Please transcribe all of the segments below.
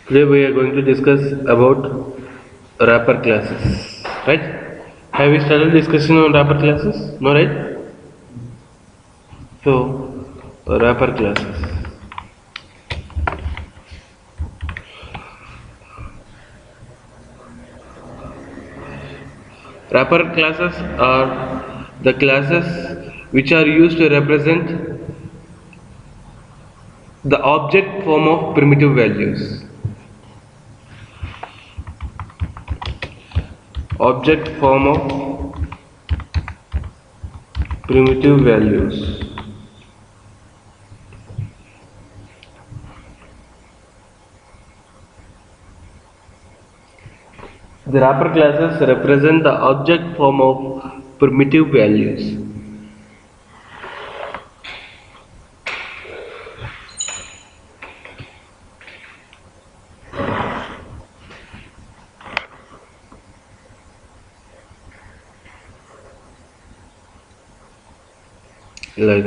Today we are going to discuss about wrapper classes, right? Have we started discussion on wrapper classes? No, right? So, wrapper classes. Wrapper classes are the classes which are used to represent the object form of primitive values. Object form of primitive values. The wrapper classes represent the object form of primitive values. Like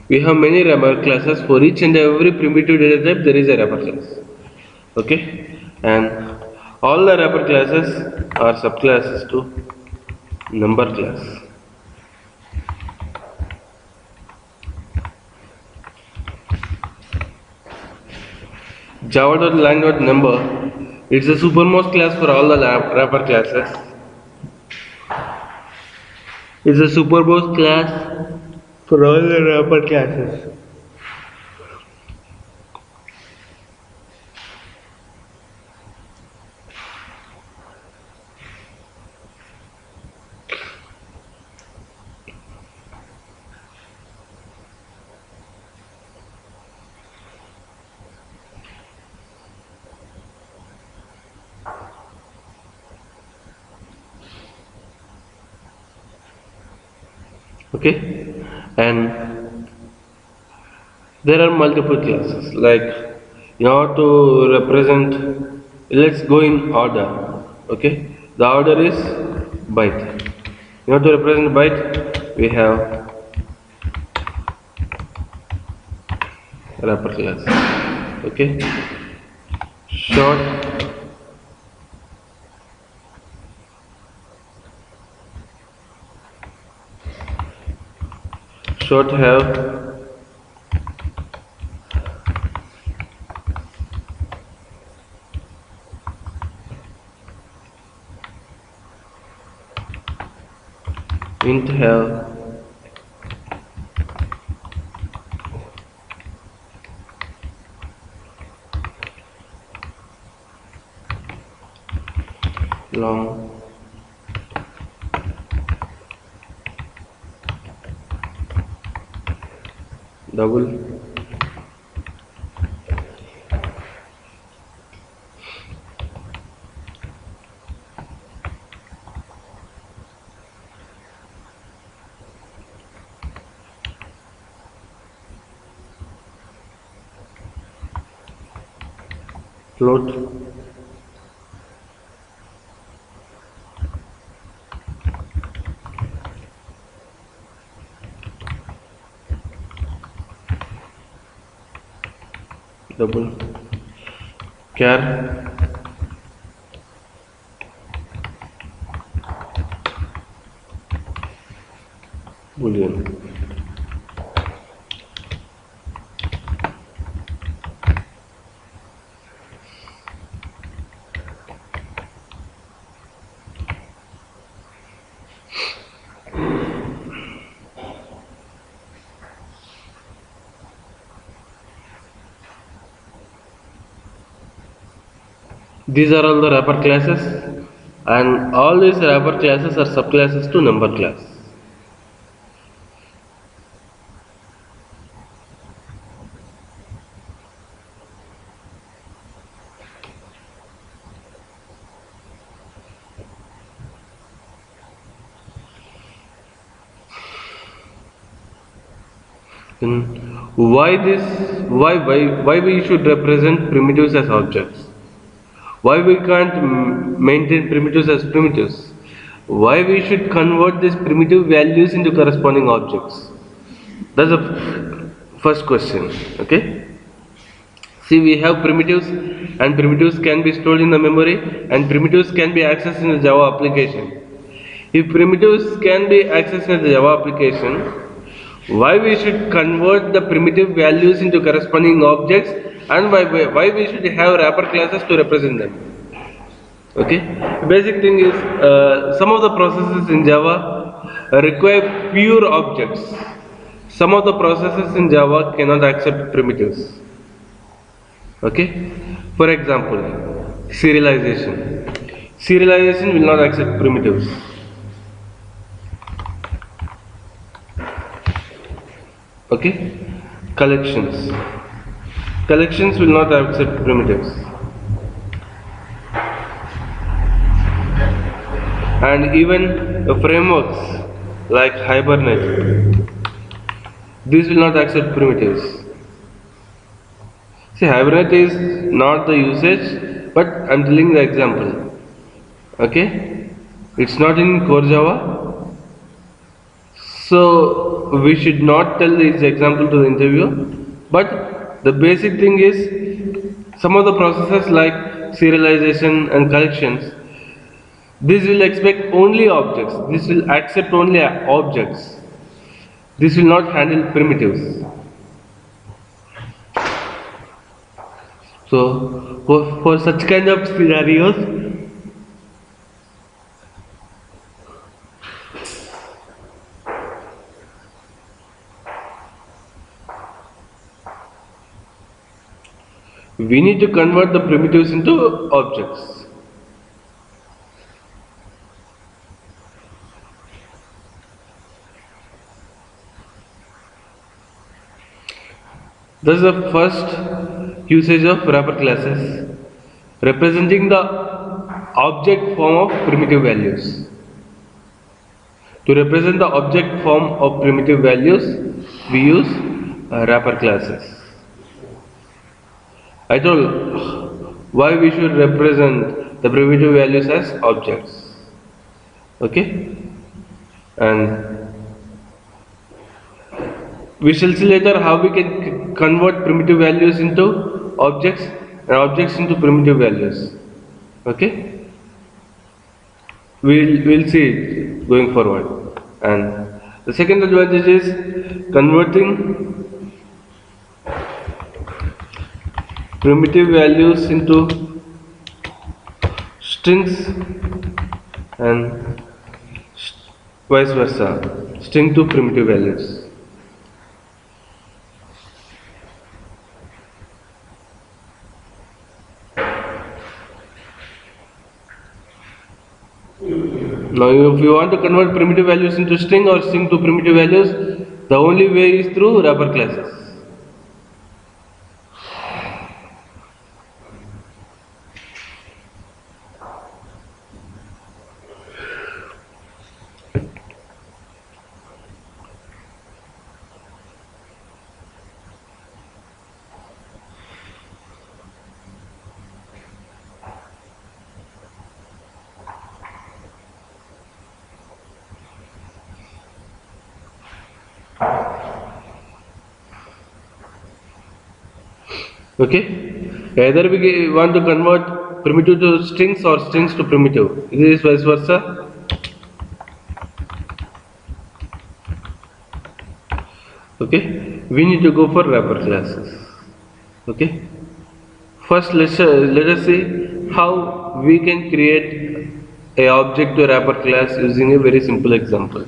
we have many wrapper classes. For each and every primitive data type there is a wrapper class. Okay, and all the wrapper classes are subclasses to number class. Java.lang.number it's the supermost class for all the wrapper classes. It's a supermost class for all the wrapper classes. Okay, and there are multiple classes like in order to represent, let's go in order. Okay, the order is byte. In order to represent byte we have wrapper class. Okay, short have int have long double float double char boolean. These are all the wrapper classes, and all these wrapper classes are subclasses to number class. Why we should represent primitives as objects? Why we can't maintain primitives as primitives? Why we should convert these primitive values into corresponding objects? That's the first question. Okay. See, we have primitives, and primitives can be stored in the memory, and primitives can be accessed in the Java application. If primitives can be accessed in the Java application, why we should convert the primitive values into corresponding objects, and why we should have wrapper classes to represent them? Okay, basic thing is some of the processes in Java require pure objects. Some of the processes in Java cannot accept primitives. Okay, for example, serialization. Serialization will not accept primitives. Okay, collections. Collections will not accept primitives. And even frameworks like Hibernate, these will not accept primitives. See, Hibernate is not the usage, but I'm telling the example. Okay, it's not in core Java, so we should not tell this example to the interviewer. But the basic thing is, some of the processes like serialization and collections, this will expect only objects. This will accept only objects. This will not handle primitives. So for such kind of scenarios, we need to convert the primitives into objects. This is the first usage of wrapper classes, representing the object form of primitive values. To represent the object form of primitive values, we use wrapper classes. I told why we should represent the primitive values as objects. Okay? And we shall see later how we can convert primitive values into objects and objects into primitive values. Okay? We'll see it going forward. And the second advantage is converting primitive values into strings and vice versa, string to primitive values. Now, if you want to convert primitive values into string or string to primitive values, the only way is through wrapper classes. Okay, either we want to convert primitive to strings or strings to primitive. This is vice versa. Okay, we need to go for wrapper classes. Okay, first let us see how we can create a object to wrapper class using a very simple example.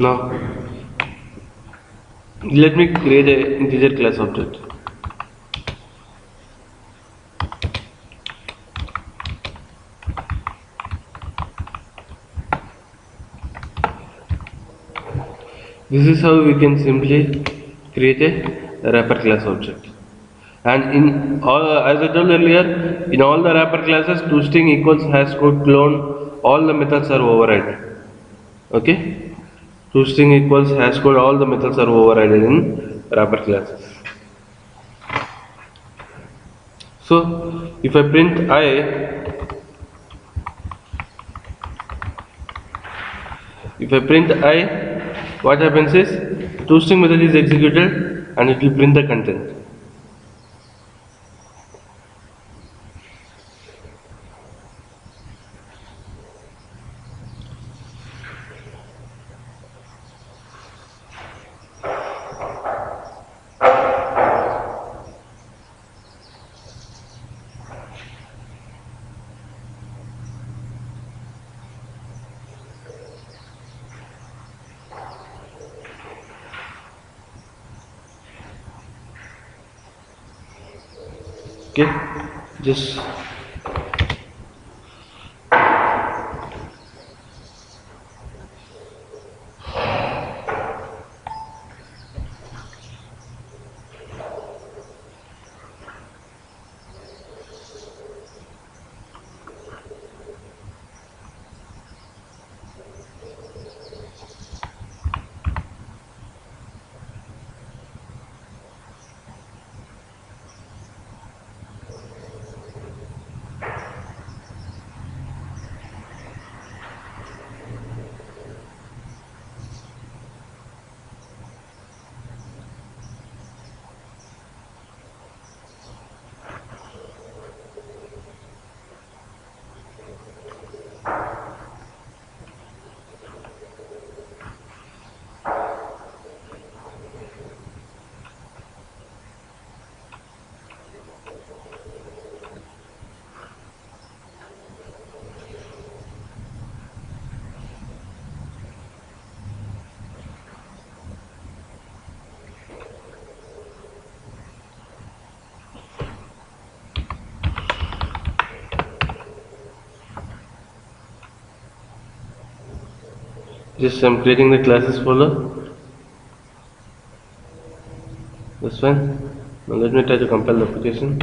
Now let me create a integer class object. This is how we can simply create a wrapper class object. And in all, as I told earlier, in all the wrapper classes, toString equals hash code clone, all the methods are overridden. Okay, toString equals hash code, all the methods are overridden in wrapper classes. So if I print I, what happens is toString method is executed and it will print the content. Okay, just I'm creating the classes folder. That's fine. Now let me try to compile the application.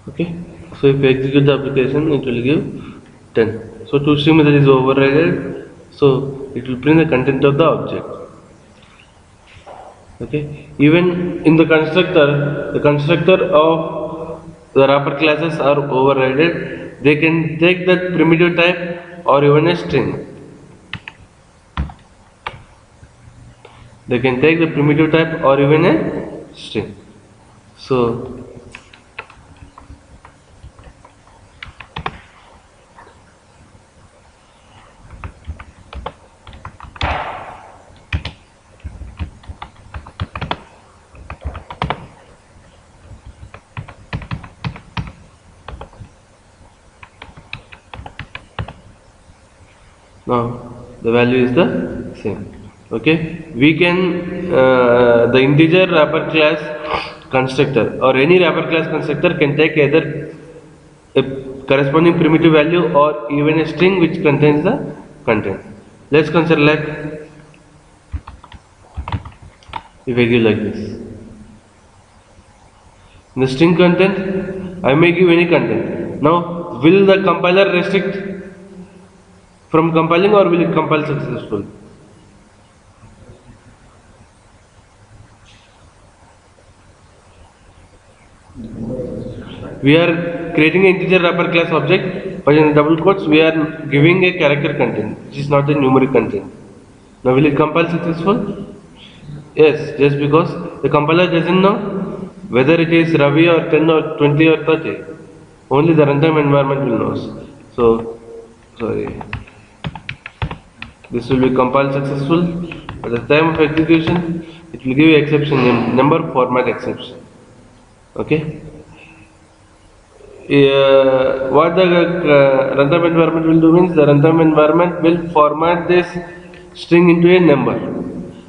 Okay, so if you execute the application, it will give 10. So toString method is overridden, so it will print the content of the object. Okay, even in the constructor of the wrapper classes are overridden. They can take that primitive type or even a string. They can take the primitive type or even a string. So now the value is the same. Okay, we can the integer wrapper class constructor or any wrapper class constructor can take either a corresponding primitive value or even a string which contains the content. Let's consider like if I give like this. In the string content, I may give any content. Now, will the compiler restrict from compiling or will it compile successful? We are creating an integer wrapper class object, but in the double quotes we are giving a character content, which is not a numeric content. Now will it compile successful? Yes, just because the compiler doesn't know whether it is Ravi or 10 or 20 or 30. Only the runtime environment will know. So, sorry, this will be compiled successful. At the time of execution, it will give you exception name, number format exception. Okay. What the runtime environment will do means the runtime environment will format this string into a number.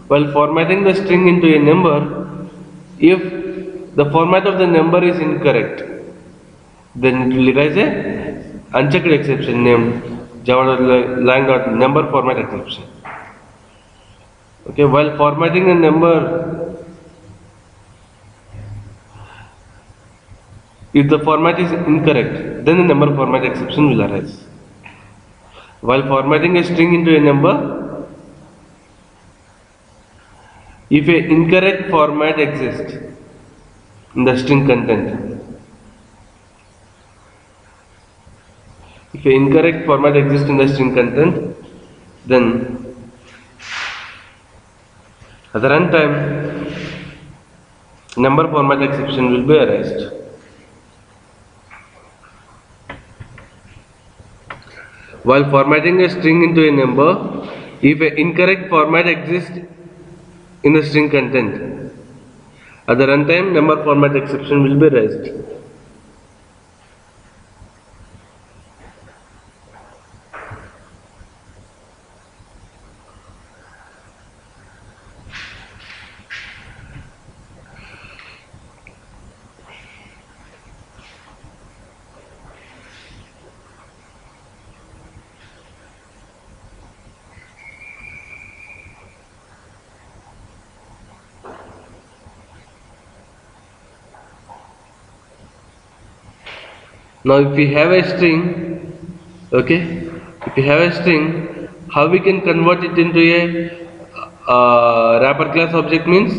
While formatting the string into a number, if the format of the number is incorrect, then it will raise a unchecked exception named java.lang.number format exception. Okay, while formatting a number, if the format is incorrect, then the number format exception will arise. While formatting a string into a number, if a incorrect format exists in the string content, if a incorrect format exists in the string content, then at the runtime, number format exception will be arised. While formatting a string into a number, if an incorrect format exists in the string content, at the runtime, number format exception will be raised. Now, if we have a string, okay, if we have a string, how we can convert it into a wrapper class object means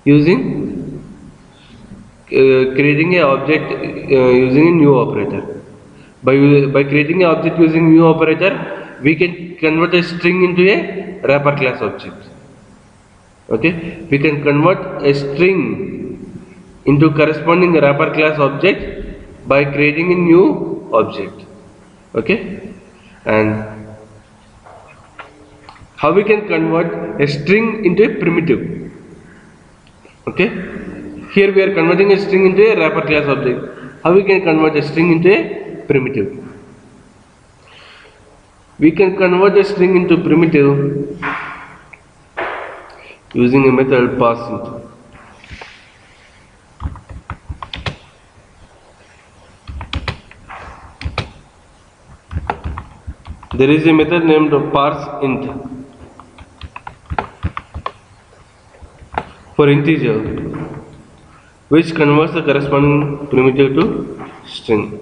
using creating a object using a new operator. By creating an object using new operator, we can convert a string into a wrapper class object. Okay, we can convert a string into corresponding wrapper class object by creating a new object. Okay, and how we can convert a string into a primitive. Okay, here we are converting a string into a wrapper class object. How we can convert a string into a primitive? We can convert a string into primitive using a method passInt. There is a method named parseInt for integer, which converts the corresponding primitive to string.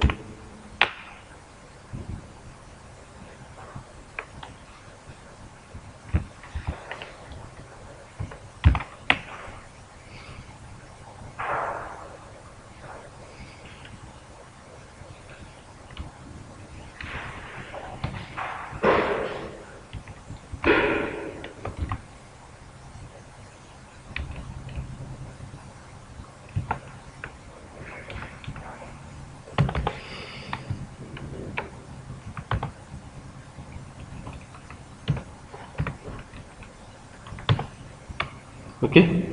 Okay,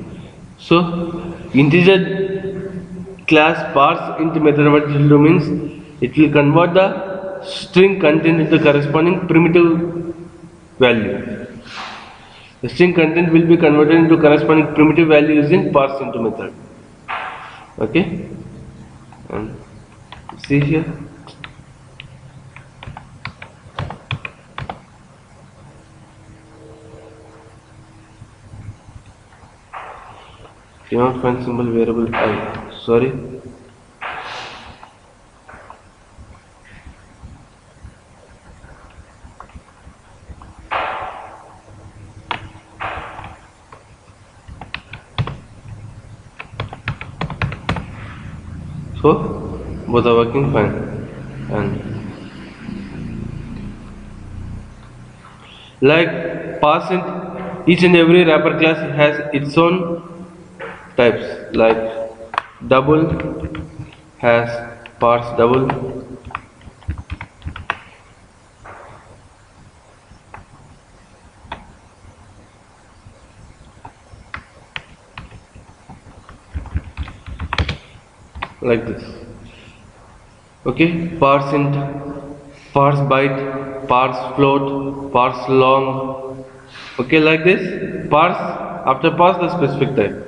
so integer class parseInt method what it will do means it will convert the string content into corresponding primitive value. The string content will be converted into corresponding primitive value using parseInt method. Okay, and see here. Cannot find symbol variable I. Sorry. So both are working fine. And like parse int, each and every wrapper class has its own types. Like double has parse double, like this. Okay, parse int, parse byte, parse float, parse long. Okay, like this. Parse, after parse the specific type.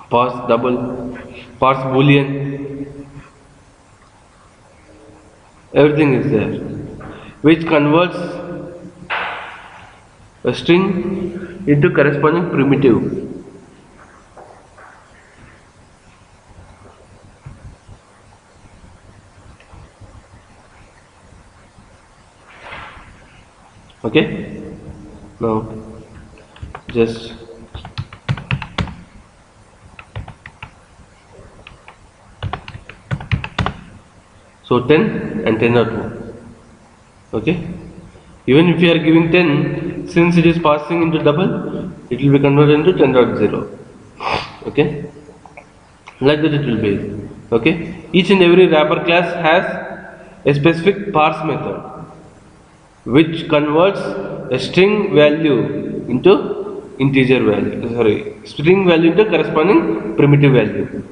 Parse double, parse boolean, everything is there, which converts a string into corresponding primitive. Okay, now just so 10 and 10 are 2. Okay, even if you are giving 10, since it is passing into double, it will be converted into 10.0. Okay, like that it will be. Okay, each and every wrapper class has a specific parse method which converts a string value into integer value. Sorry, string value into corresponding primitive value.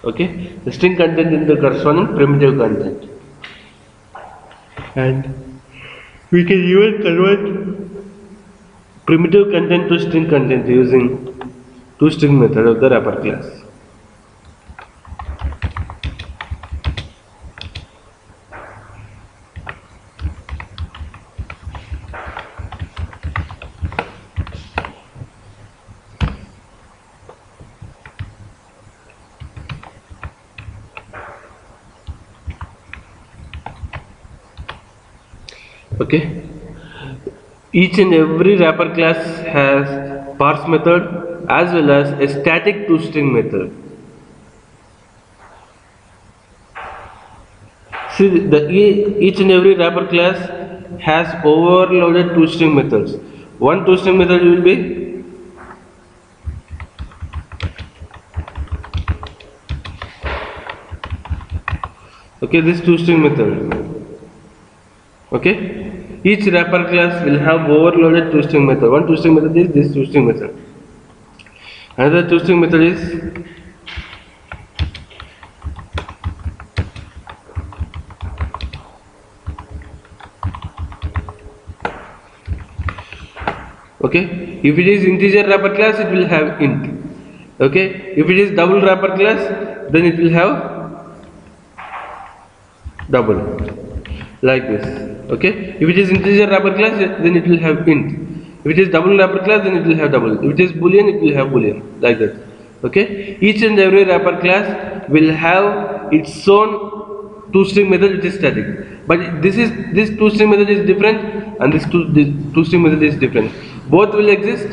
Okay, the string content into corresponding primitive content, and we can even convert primitive content to string content using toString method of the wrapper class. Okay, each and every wrapper class has parse method as well as a static toString method. See, each and every wrapper class has overloaded toString methods. One toString method will be okay, this toString method. Okay, each wrapper class will have overloaded toString method. One toString method is this toString method. Another toString method is okay. If it is integer wrapper class, it will have int. Okay, if it is double wrapper class, then it will have double, like this. Okay, if it is integer wrapper class, then it will have int. If it is double wrapper class, then it will have double. If it is boolean, it will have boolean, like that. Okay, each and every wrapper class will have its own toString method which is static. But this toString method is different, and this toString method is different. Both will exist,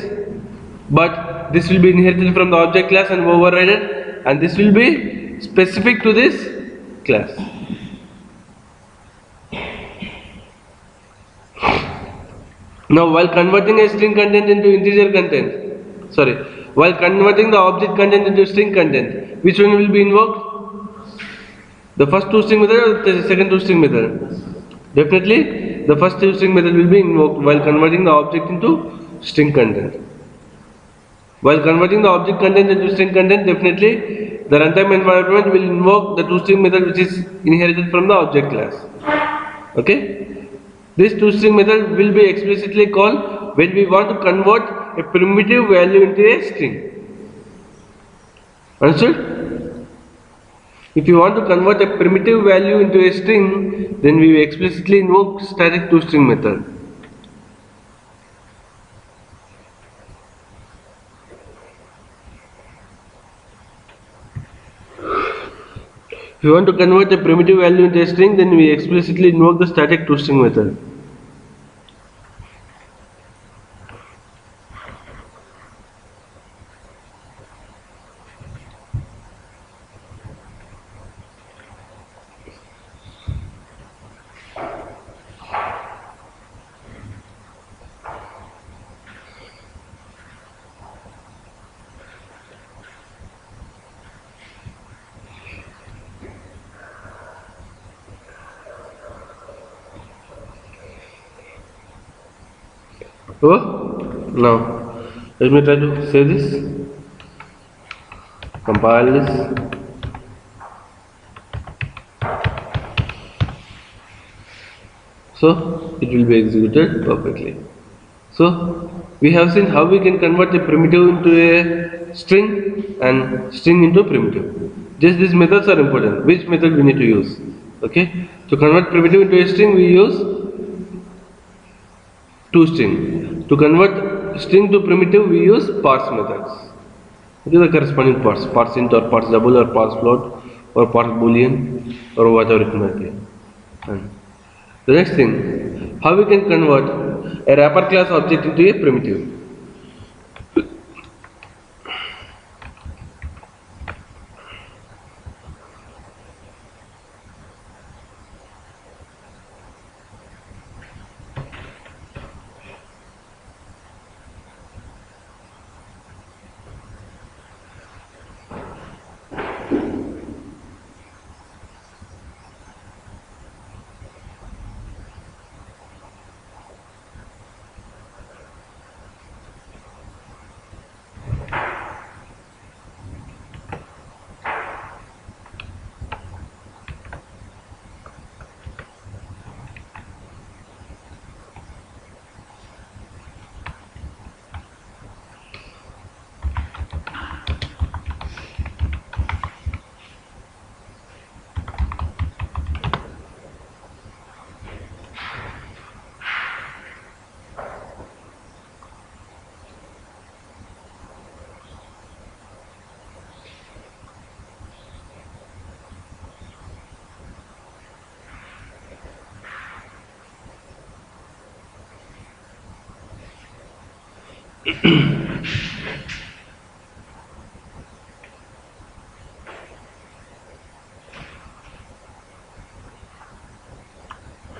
but this will be inherited from the object class and overridden, and this will be specific to this class. Now, while converting a string content into integer content, while converting the object content into string content, which one will be invoked? The first toString method or the second toString method? Definitely, the first toString method will be invoked while converting the object into string content. While converting the object content into string content, definitely the runtime environment will invoke the toString method which is inherited from the object class. Okay? This toString method will be explicitly called when we want to convert a primitive value into a string. Understood? If you want to convert a primitive value into a string, then we explicitly invoke static toString method. If you want to convert a primitive value into a string, then we explicitly invoke the static toString method. Oh, now let me try to save this, compile this. So it will be executed perfectly. So we have seen how we can convert a primitive into a string and string into a primitive. Just these methods are important. Which method we need to use? Okay. To convert primitive into a string, we use toString. To convert string to primitive, we use parse methods. Okay, the corresponding parse, parse int or parse double or parse float or parse boolean or whatever it might be. And the next thing, how we can convert a wrapper class object into a primitive.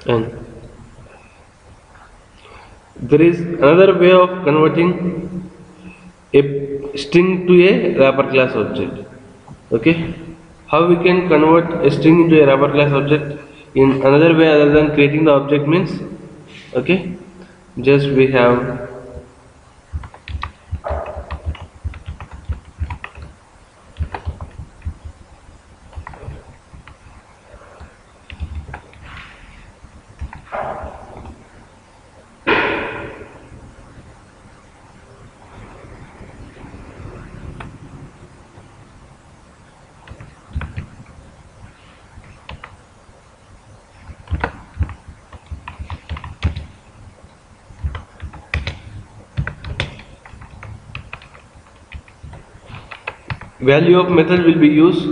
And there is another way of converting a string to a wrapper class object. Okay, how we can convert a string into a wrapper class object in another way other than creating the object means, okay, just we have value of method will be used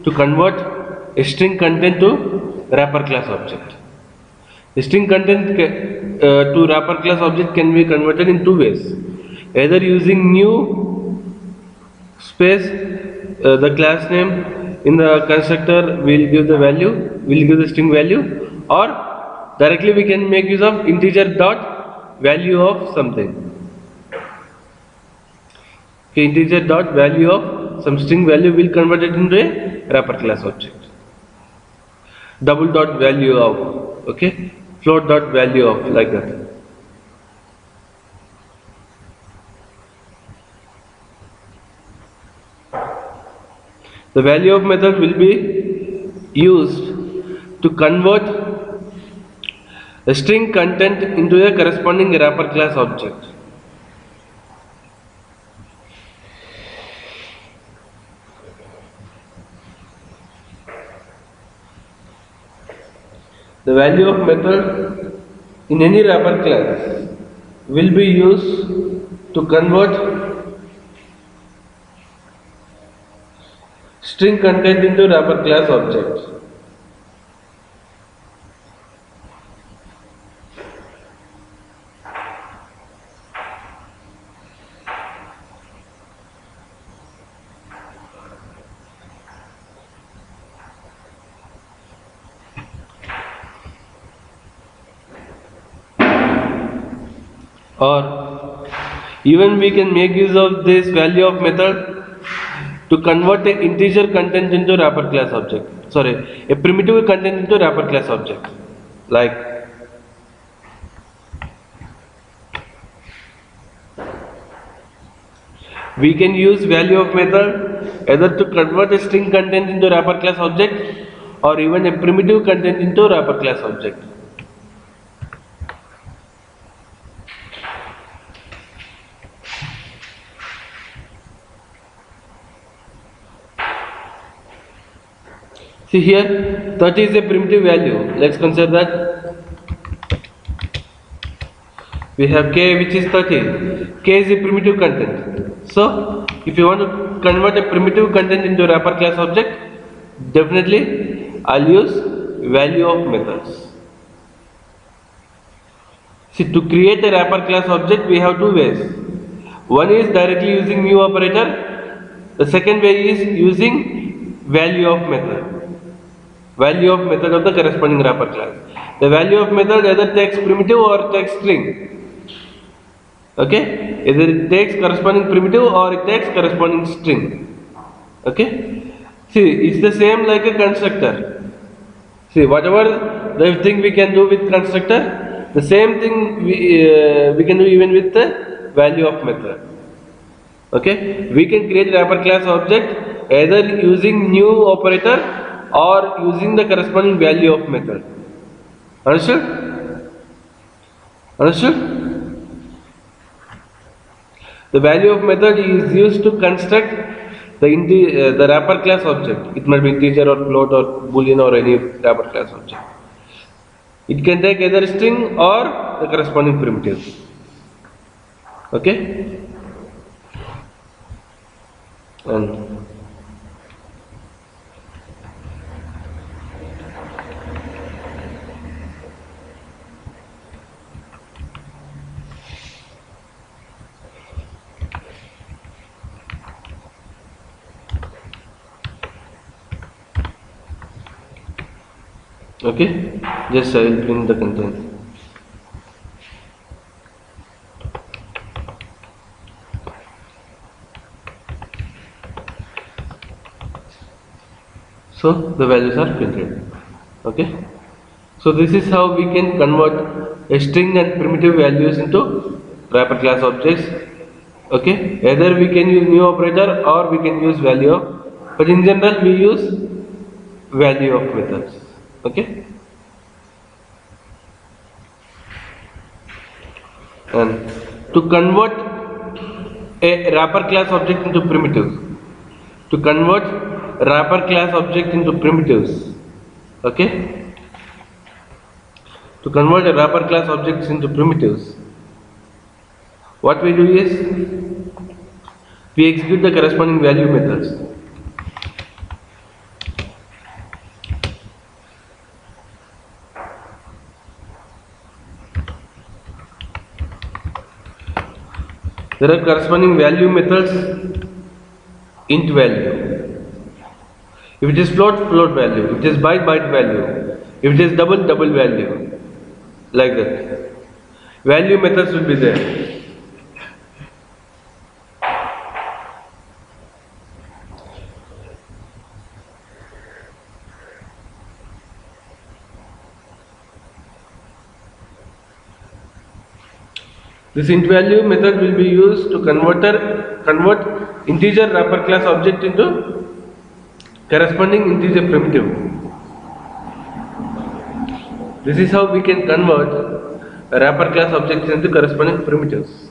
to convert a string content to wrapper class object. The string content to wrapper class object can be converted in two ways, either using new space the class name in the constructor will give the value, will give the string value, or directly we can make use of integer dot value of something. Okay, integer dot value of some string value will convert it into a wrapper class object. Double dot value of, okay, float dot value of, like that. The value of method will be used to convert a string content into a corresponding wrapper class object. The value of method in any wrapper class will be used to convert string content into wrapper class object. Or even we can make use of this value of method to convert a integer content into wrapper class object. Sorry, a primitive content into wrapper class object. Like we can use value of method either to convert a string content into wrapper class object or even a primitive content into wrapper class object. See here, 30 is a primitive value. Let's consider that. We have k which is 30. K is a primitive content. So, if you want to convert a primitive content into a wrapper class object, definitely I'll use value of methods. See, to create a wrapper class object, we have two ways. One is directly using new operator. The second way is using value of method. Value of method of the corresponding wrapper class. The value of method either takes primitive or takes string. Okay, either it takes corresponding primitive or it takes corresponding string. Okay, see, it's the same like a constructor. See, whatever the thing we can do with constructor, the same thing we can do even with the value of method. Okay, we can create wrapper class object either using new operator or using the corresponding value of method. Understood? Understood? The value of method is used to construct the wrapper class object. It might be integer or float or boolean or any wrapper class object. It can take either string or the corresponding primitive. Okay? And okay, just I will print the content. So the values are printed. Okay. So this is how we can convert a string and primitive values into wrapper class objects. Okay. Either we can use new operator or we can use value of, but in general we use value of methods. Okay. And to convert a wrapper class object into primitives, to convert wrapper class object into primitives, okay, to convert a wrapper class objects into primitives, what we do is we execute the corresponding value methods. There are corresponding value methods. Int value. If it is float, float value. If it is byte, byte value. If it is double, double value. Like that. Value methods will be there. This int value method will be used to convert integer wrapper class object into corresponding integer primitive. This is how we can convert a wrapper class objects into corresponding primitives.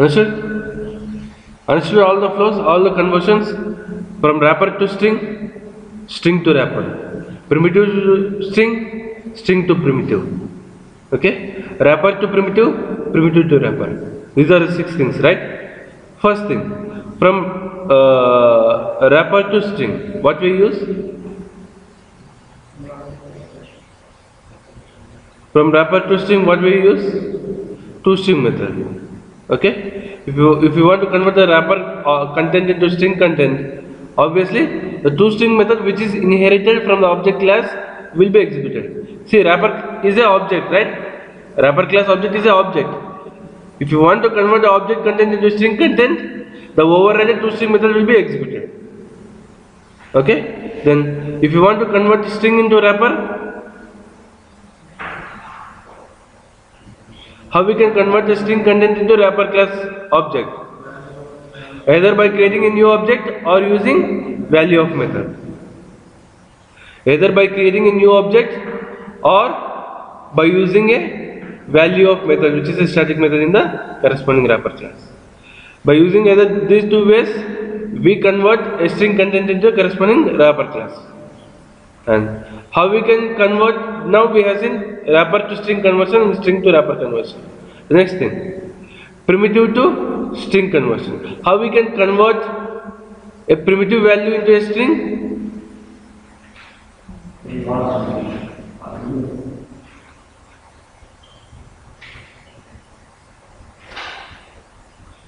Understood? Understood all the flows, all the conversions from wrapper to string, string to wrapper, primitive to string, string to primitive. Okay, wrapper to primitive, primitive to wrapper. These are the 6 things, right? First thing, from wrapper to string, what we use? From wrapper to string, what we use? To-string method. Okay, if you want to convert the wrapper content into string content, obviously the to-string method, which is inherited from the object class, will be executed. See, wrapper is a object, right? Wrapper class object is a object. If you want to convert the object content into string content, the overridden to-string method will be executed. Okay, then if you want to convert string into wrapper, how we can convert the string content into wrapper class object? Either by creating a new object or using value of method. Either by creating a new object or by using a value of method, which is a static method in the corresponding wrapper class. By using either these 2 ways, we convert a string content into a corresponding wrapper class. And how we can convert? Now we have seen wrapper to string conversion and string to wrapper conversion. The next thing, primitive to string conversion. How we can convert a primitive value into a string?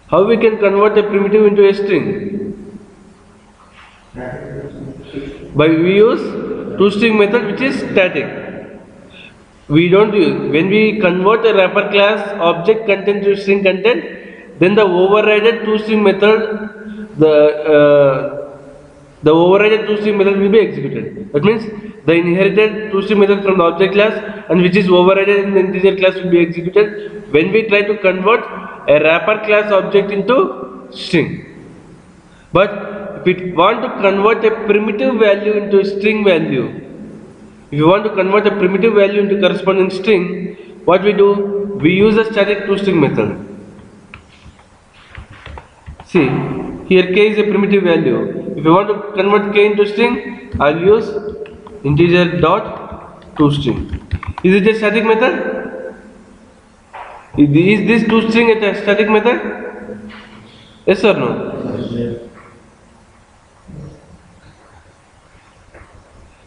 How we can convert a primitive into a string? By we use to-string method, which is static. We don't use, when we convert a wrapper class object content to string content, then the overridden to-string method, the overridden to-string method will be executed. That means the inherited to-string method from the object class and which is overridden in the integer class will be executed when we try to convert a wrapper class object into string. But if we want to convert a primitive value into a string value, if you want to convert a primitive value into corresponding string, what we do? We use a static to-string method. See, here k is a primitive value. If you want to convert k into string, I'll use integer dot to-string. Is it a static method? Is this to-string a static method? Yes or no?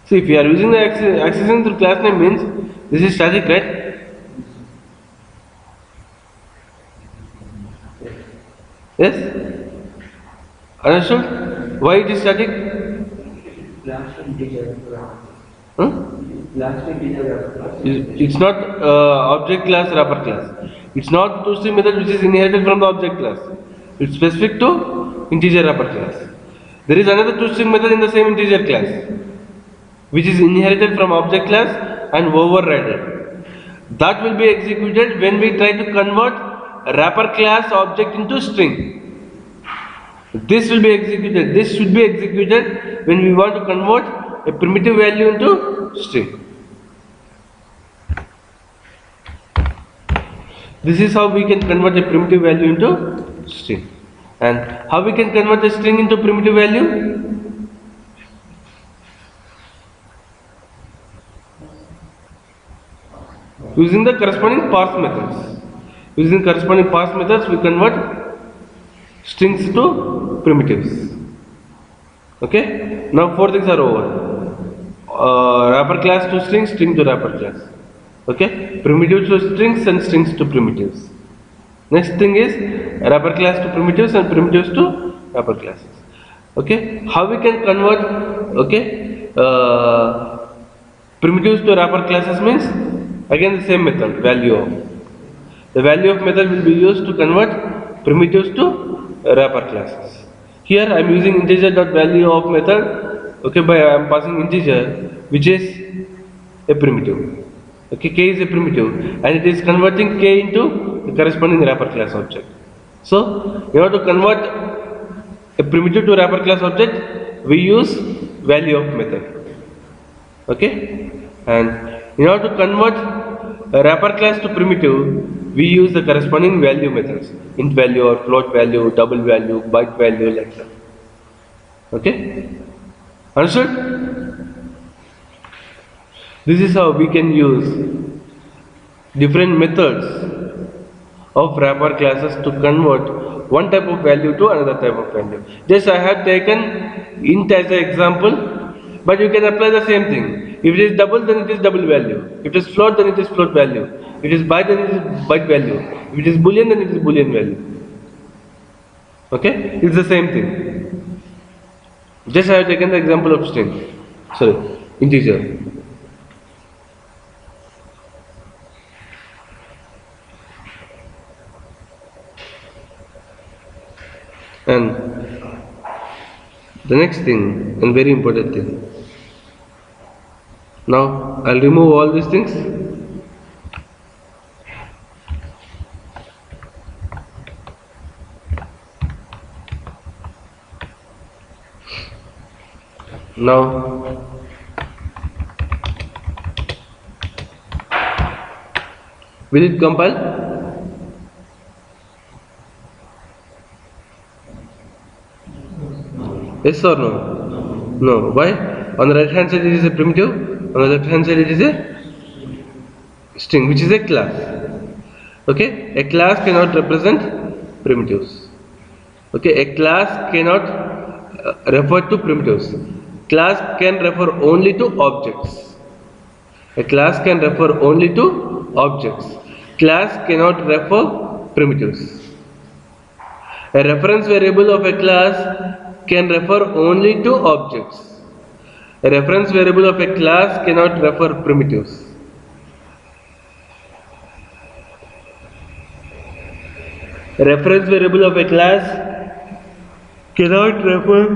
See, if you are using the accessing through class name means this is static, right? Yes? Understood? Why it is static? It's not object class, wrapper class. It's not to-string method which is inherited from the object class. It's specific to integer wrapper class. There is another to-string method in the same integer class, which is inherited from object class and overridden. That will be executed when we try to convert a wrapper class object into string. This will be executed. This should be executed when we want to convert a primitive value into string. This is how we can convert a primitive value into string. And how we can convert a string into primitive value? Using the corresponding parse methods. Using corresponding parse methods, we convert strings to primitives. Okay. Now 4 things are over. Wrapper class to string, string to wrapper class. Okay. Primitives to strings and strings to primitives. Next thing is wrapper class to primitives and primitives to wrapper classes. Okay. How we can convert? Okay. Primitives to wrapper classes means again the same method, value of. The value of method will be used to convert primitives to wrapper classes. Here I am using integer.value of method. Okay, by I am passing integer which is a primitive. Okay, k is a primitive and it is converting k into the corresponding wrapper class object. So in order to convert a primitive to wrapper class object, we use value of method. Okay, and in order to convert a wrapper class to primitive, we use the corresponding value methods, int value or float value, double value, byte value, like that. Okay, understood? This is how we can use different methods of wrapper classes to convert one type of value to another type of value. Just I have taken int as an example, but you can apply the same thing. If it is double, then it is double value. If it is float, then it is float value. If it is byte, then it is byte value. If it is boolean, then it is boolean value. Okay, it's the same thing. Just I have taken the example of string, sorry, integer. And the next thing, and very important thing. Now I'll remove all these things. Now will it compile? Yes or no? No. Why? On the right hand side it is a primitive, on the left hand side it is a string, which is a class. Okay? A class cannot represent primitives. Okay? A class cannot refer to primitives. Class can refer only to objects. A class can refer only to objects. Class cannot refer primitives. A reference variable of a class can refer only to objects. A reference variable of a class cannot refer primitives. A reference variable of a class cannot refer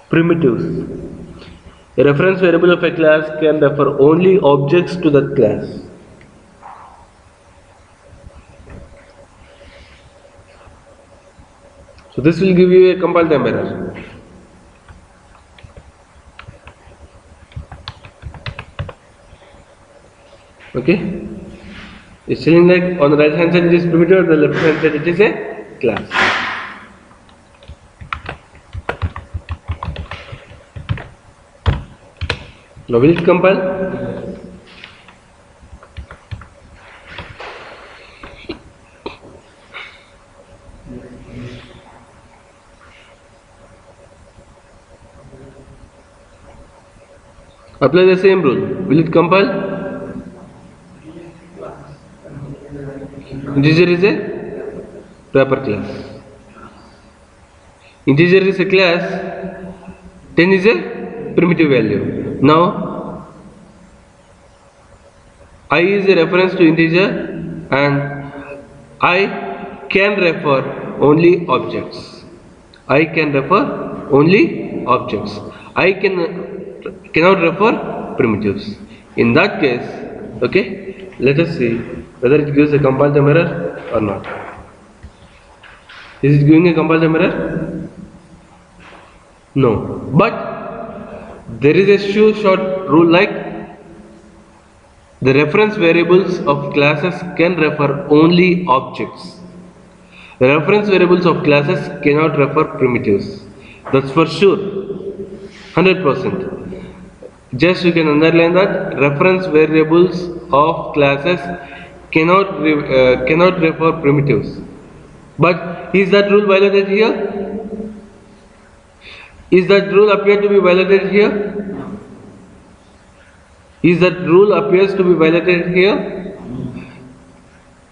primitives. A reference variable of a class can refer only objects to that class. So this will give you a compile time error. Okay? It's telling like on the right hand side it is primitive, on the left hand side it is a class. Now will it compile? Apply the same rule. Will it compile? Integer is a wrapper class. Integer is a class. 10 is a primitive value. Now I is a reference to integer and I can refer only objects. I can refer only objects. I cannot refer primitives. In that case, okay, let us see whether it gives a compile time error or not. Is it giving a compile time error? No. But there is a short rule like the reference variables of classes can refer only objects. The reference variables of classes cannot refer primitives. That's for sure. 100%. Just you can underline that reference variables of classes cannot refer primitives. But is that rule violated here? Is that rule appear to be violated here? Is that rule appears to be violated here?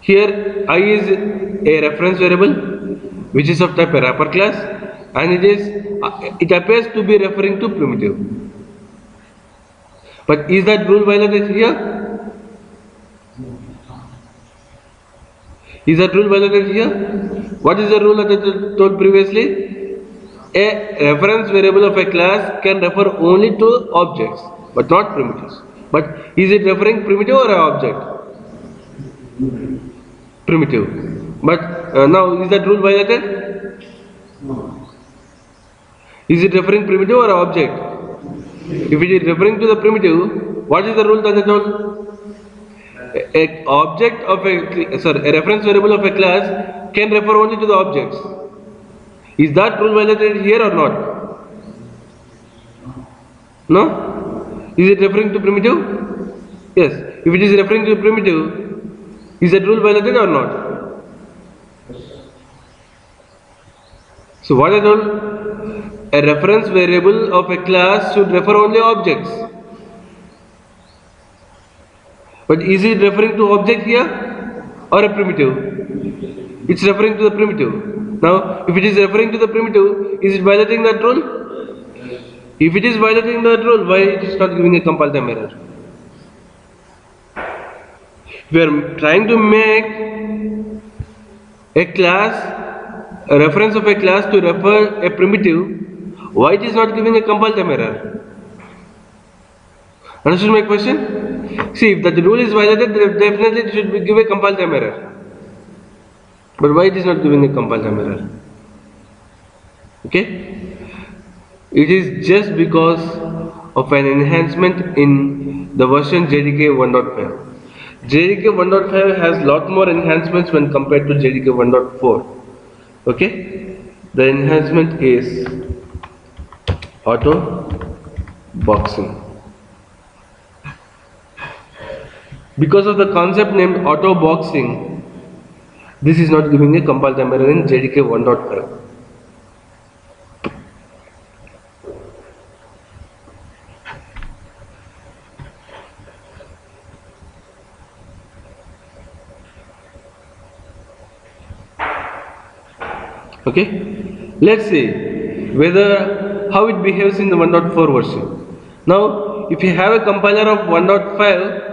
Here I is a reference variable which is of type a wrapper class and it appears to be referring to primitive. But is that rule violated here? Is that rule violated here? What is the rule that I told previously? A reference variable of a class can refer only to objects but not primitives. But is it referring primitive or an object? Primitive. But now is that rule violated? Is it referring primitive or object? If it is referring to the primitive, what is the rule that I told? a object of a sorry, a reference variable of a class can refer only to the objects. Is that rule violated here or not? No? Is it referring to primitive? Yes. If it is referring to primitive, is that rule violated or not? So what I told, a reference variable of a class should refer only objects. But is it referring to object here or a primitive? It's referring to the primitive. Now, if it is referring to the primitive, is it violating that rule? If it is violating that rule, why it is not giving a compile time error? We are trying to make a class, a reference of a class to refer a primitive, why it is not giving a compile time error? Understood my question? See, if that rule is violated, definitely it should give a compile time error. But why it is not giving a compile time error? Okay? It is just because of an enhancement in the version JDK 1.5. JDK 1.5 has lot more enhancements when compared to JDK 1.4. Okay? The enhancement is Autoboxing. Because of the concept named Autoboxing, this is not giving a compile time error in JDK 1.5. Okay, let's see whether how it behaves in the 1.4 version. Now, if you have a compiler of 1.5,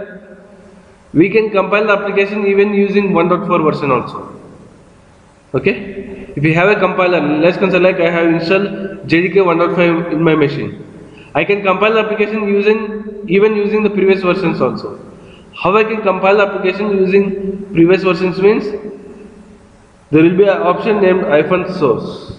we can compile the application even using 1.4 version also. Okay, if you have a compiler, let's consider like I have installed JDK 1.5 in my machine. I can compile the application even using the previous versions also. How I can compile the application using previous versions means there will be an option named -source.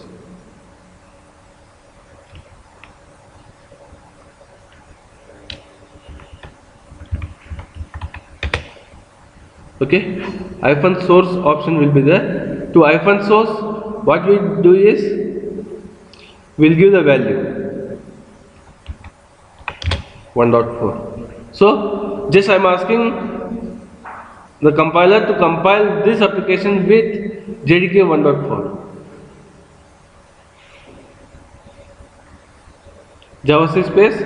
Okay, -source option will be there. To -source, what we do is we'll give the value 1.4. So just I'm asking the compiler to compile this application with JDK 1.4. JavaScript space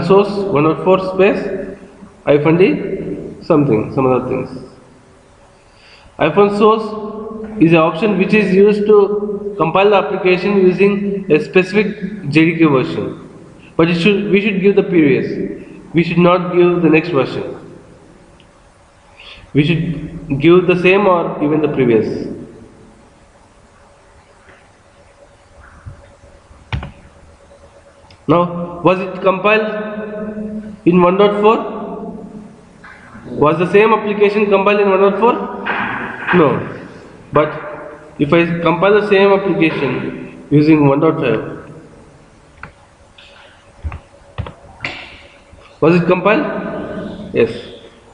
-source 1.4 space -d something, some other things. -source is an option which is used to compile the application using a specific JDK version. But we should give the previous. We should not give the next version. We should give the same or even the previous. Now, was it compiled in 1.4? Was the same application compiled in 1.4? No. But if I compile the same application using 1.5, was it compiled? Yes.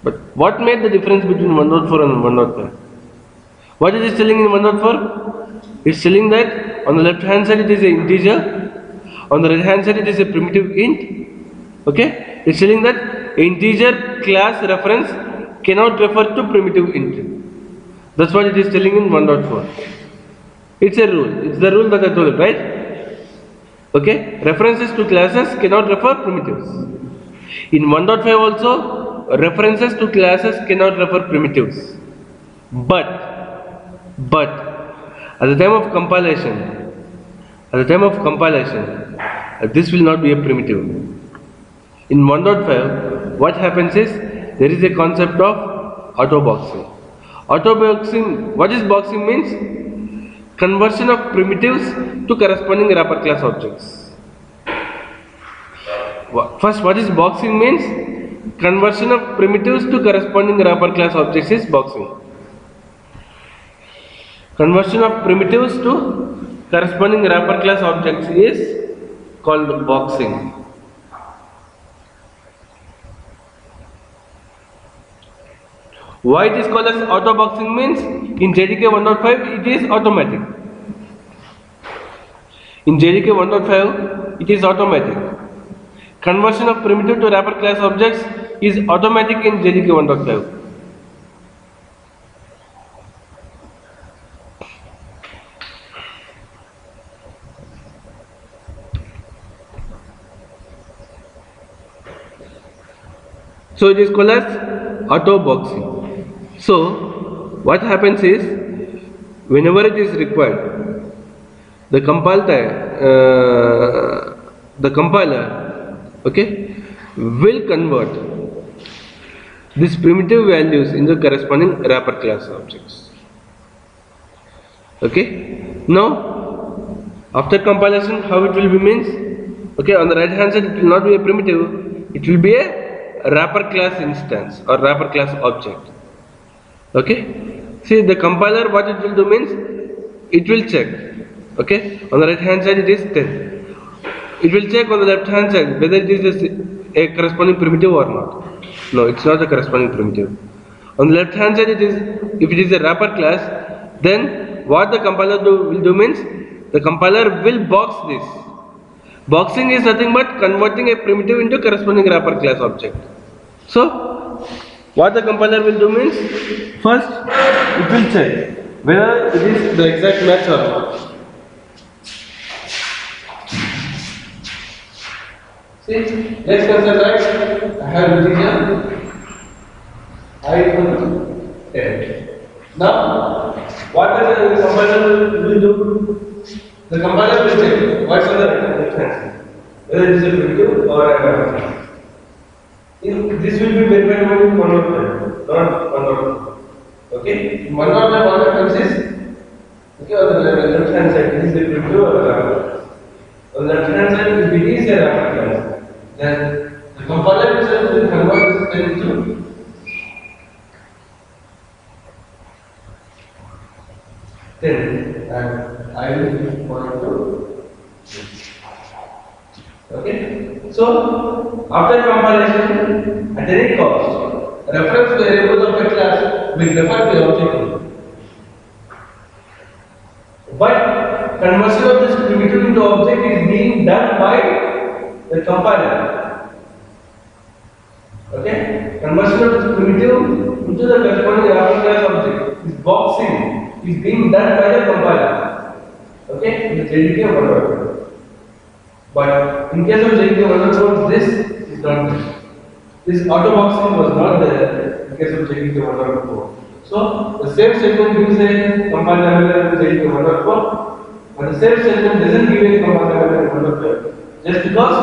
But what made the difference between 1.4 and 1.5? What is it telling in 1.4? It's telling that on the left hand side it is an integer, on the right hand side it is a primitive int. Okay? It's telling that integer class reference cannot refer to primitive int. That's what it is telling in 1.4. It's a rule. It's the rule that I told you, right? Okay? References to classes cannot refer primitives. In 1.5 also, references to classes cannot refer primitives. But at the time of compilation, this will not be a primitive. In 1.5, what happens is there is a concept of autoboxing. Autoboxing, what is boxing means? Conversion of primitives to corresponding wrapper class objects. First, what is boxing means? Conversion of primitives to corresponding wrapper class objects is boxing. Conversion of primitives to corresponding wrapper class objects is called boxing. Why it is called as autoboxing means in JDK 1.5 it is automatic. In JDK 1.5 it is automatic. Conversion of primitive to wrapper class objects is automatic in JDK 1.5. So it is called as autoboxing. So what happens is, whenever it is required, the compiler, okay, will convert these primitive values into corresponding wrapper class objects. Okay. Now, after compilation, how it will be means? Okay, on the right hand side, it will not be a primitive; it will be a wrapper class instance or wrapper class object. Okay, see the compiler, what it will do means, it will check. Okay, on the right hand side it is 10. It will check on the left hand side whether it is a corresponding primitive or not. No, it's not a corresponding primitive. On the left hand side it is, if it is a wrapper class, then what the compiler will do means, the compiler will box this. Boxing is nothing but converting a primitive into corresponding wrapper class object. So, what the compiler will do means, first it will check whether it is the exact match or not. See, let's consider that I have written here I equal to 10. Now, what the compiler will do? The compiler will check what's on the left hand side, whether it is a primitive or a wrapper class. This will be verified by 1.5, not 1.5. Okay, 1.5 what happens is, okay, on the left hand side it is a primitive or a wrapper class. On the left hand side, if it is a wrapper class, then the compiler itself will convert this into 10, and I will point to this. Okay, so after compilation, at any cost, reference variable of a class will refer to the object. But conversion of this primitive into object is being done by the compiler. Okay, conversion of this primitive into the corresponding wrapper class object is boxing is being done by the compiler. Okay, in JDK 1.1. But in case of JDK 1.4, this is not there. This autoboxing was not there in case of JDK 1.4. So the same statement gives a compiler in JDK 1.4, but the same statement doesn't give a compiler in 1.5. Just because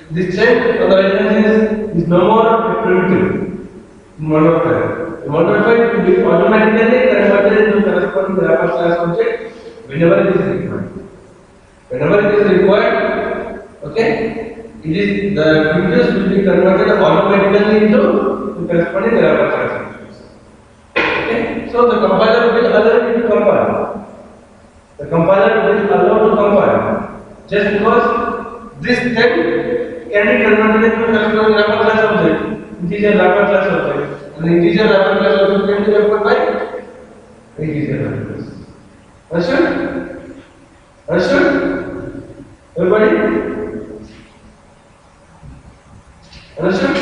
this check on the right hand is no more primitive in 1.5. In 1.5 will be automatically converted into corresponding wrapper class object whenever it is required. Whenever it is required, okay, it is the primitives will be converted automatically into the corresponding wrapper class objects. Okay, so the compiler will allow it to compile. The compiler will allow to compile just because this thing can be converted into corresponding wrapper class object, integer wrapper class object. And the integer wrapper class object can be referred by integer wrapper class. Understood? Understood? Everybody? Understood?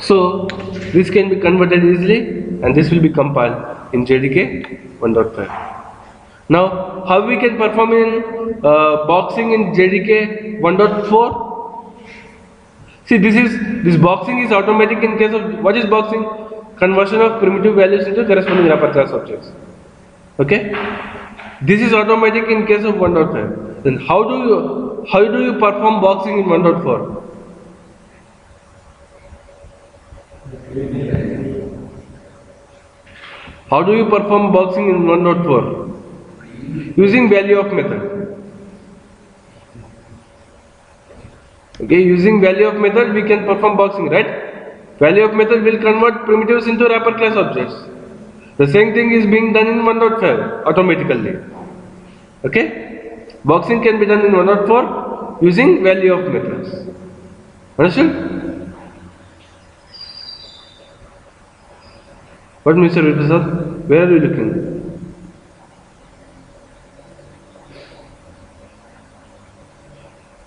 So this can be converted easily, and this will be compiled in JDK 1.5. Now, how we can perform in boxing in JDK 1.4? See, this boxing is automatic in case of, what is boxing? Conversion of primitive values into corresponding wrapper class objects. Okay, this is automatic in case of 1.5. Then how do you perform boxing in 1.4? How do you perform boxing in 1.4? Using value of method. Okay, using value of method we can perform boxing, right? Value of method will convert primitives into wrapper class objects. The same thing is being done in 1.5 automatically. Okay, boxing can be done in 1.4 using value of methods. Understood? What, Mr. Prasad? Where are you looking?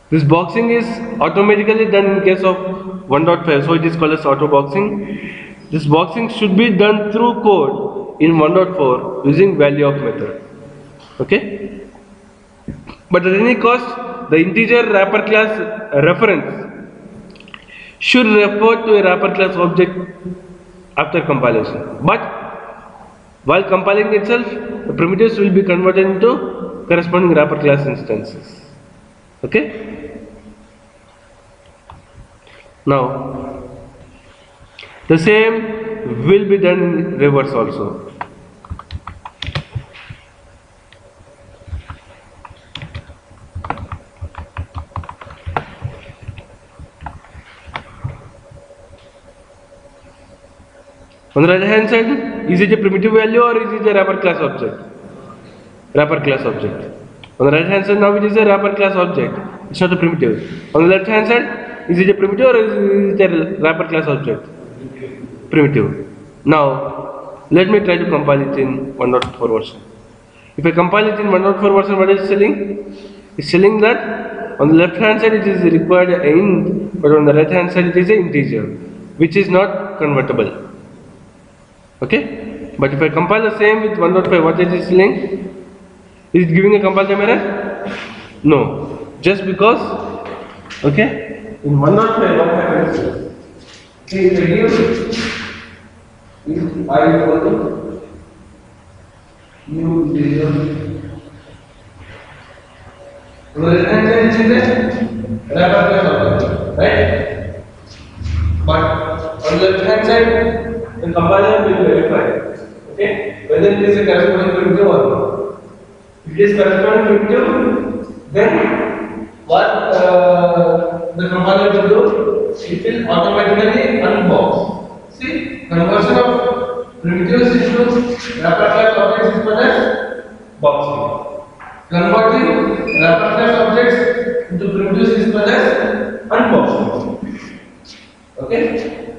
This boxing is automatically done in case of 1.5, so it is called as auto boxing. This boxing should be done through code in 1.4 using value of method. Okay? But at any cost, the integer wrapper class reference should refer to a wrapper class object after compilation. But while compiling itself, the primitives will be converted into corresponding wrapper class instances. Okay? Now, the same will be done in reverse also. On the right hand side, is it a primitive value or is it a wrapper class object? Wrapper class object. On the right hand side, now it is a wrapper class object. It's not a primitive. On the left hand side, is it a primitive or is it a wrapper class object? Primitive. Now, let me try to compile it in 1.4 version. If I compile it in 1.4 version, what is it telling? It's telling that on the left hand side it is required a int, but on the right hand side it is an integer, which is not convertible. Okay? But if I compile the same with 1.5, what is it telling? Is it giving a compile time error? No. Just because, okay, in 1.5 what happens? See, if I give if I equal to new integer, on the left hand side it is a wrapper class object, right? But on the left hand side, the compiler will verify, okay, whether it is a corresponding primitive or not. If it is corresponding primitive, then what the compiler will do, it will automatically unbox. See, conversion of primitives into wrapper class objects is called as boxing. Converting wrapper class objects into primitives is called as unboxing. Okay?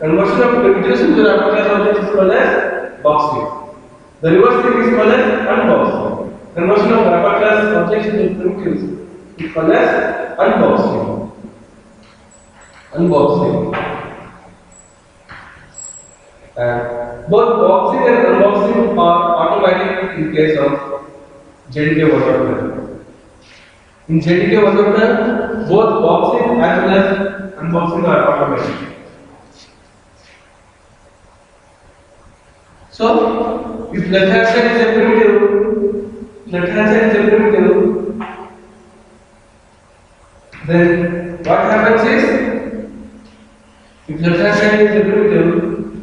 Conversion of primitives into wrapper class objects is called as boxing. The reverse thing is called as unboxing. Conversion of wrapper class objects into primitives is called as unboxing. Unboxing. Both boxing and unboxing are automatic in case of JDK 1.5. In JDK 1.5, both boxing as well as unboxing are automatic. So, if left hand side is a primitive, then what happens is, if left hand side is a primitive,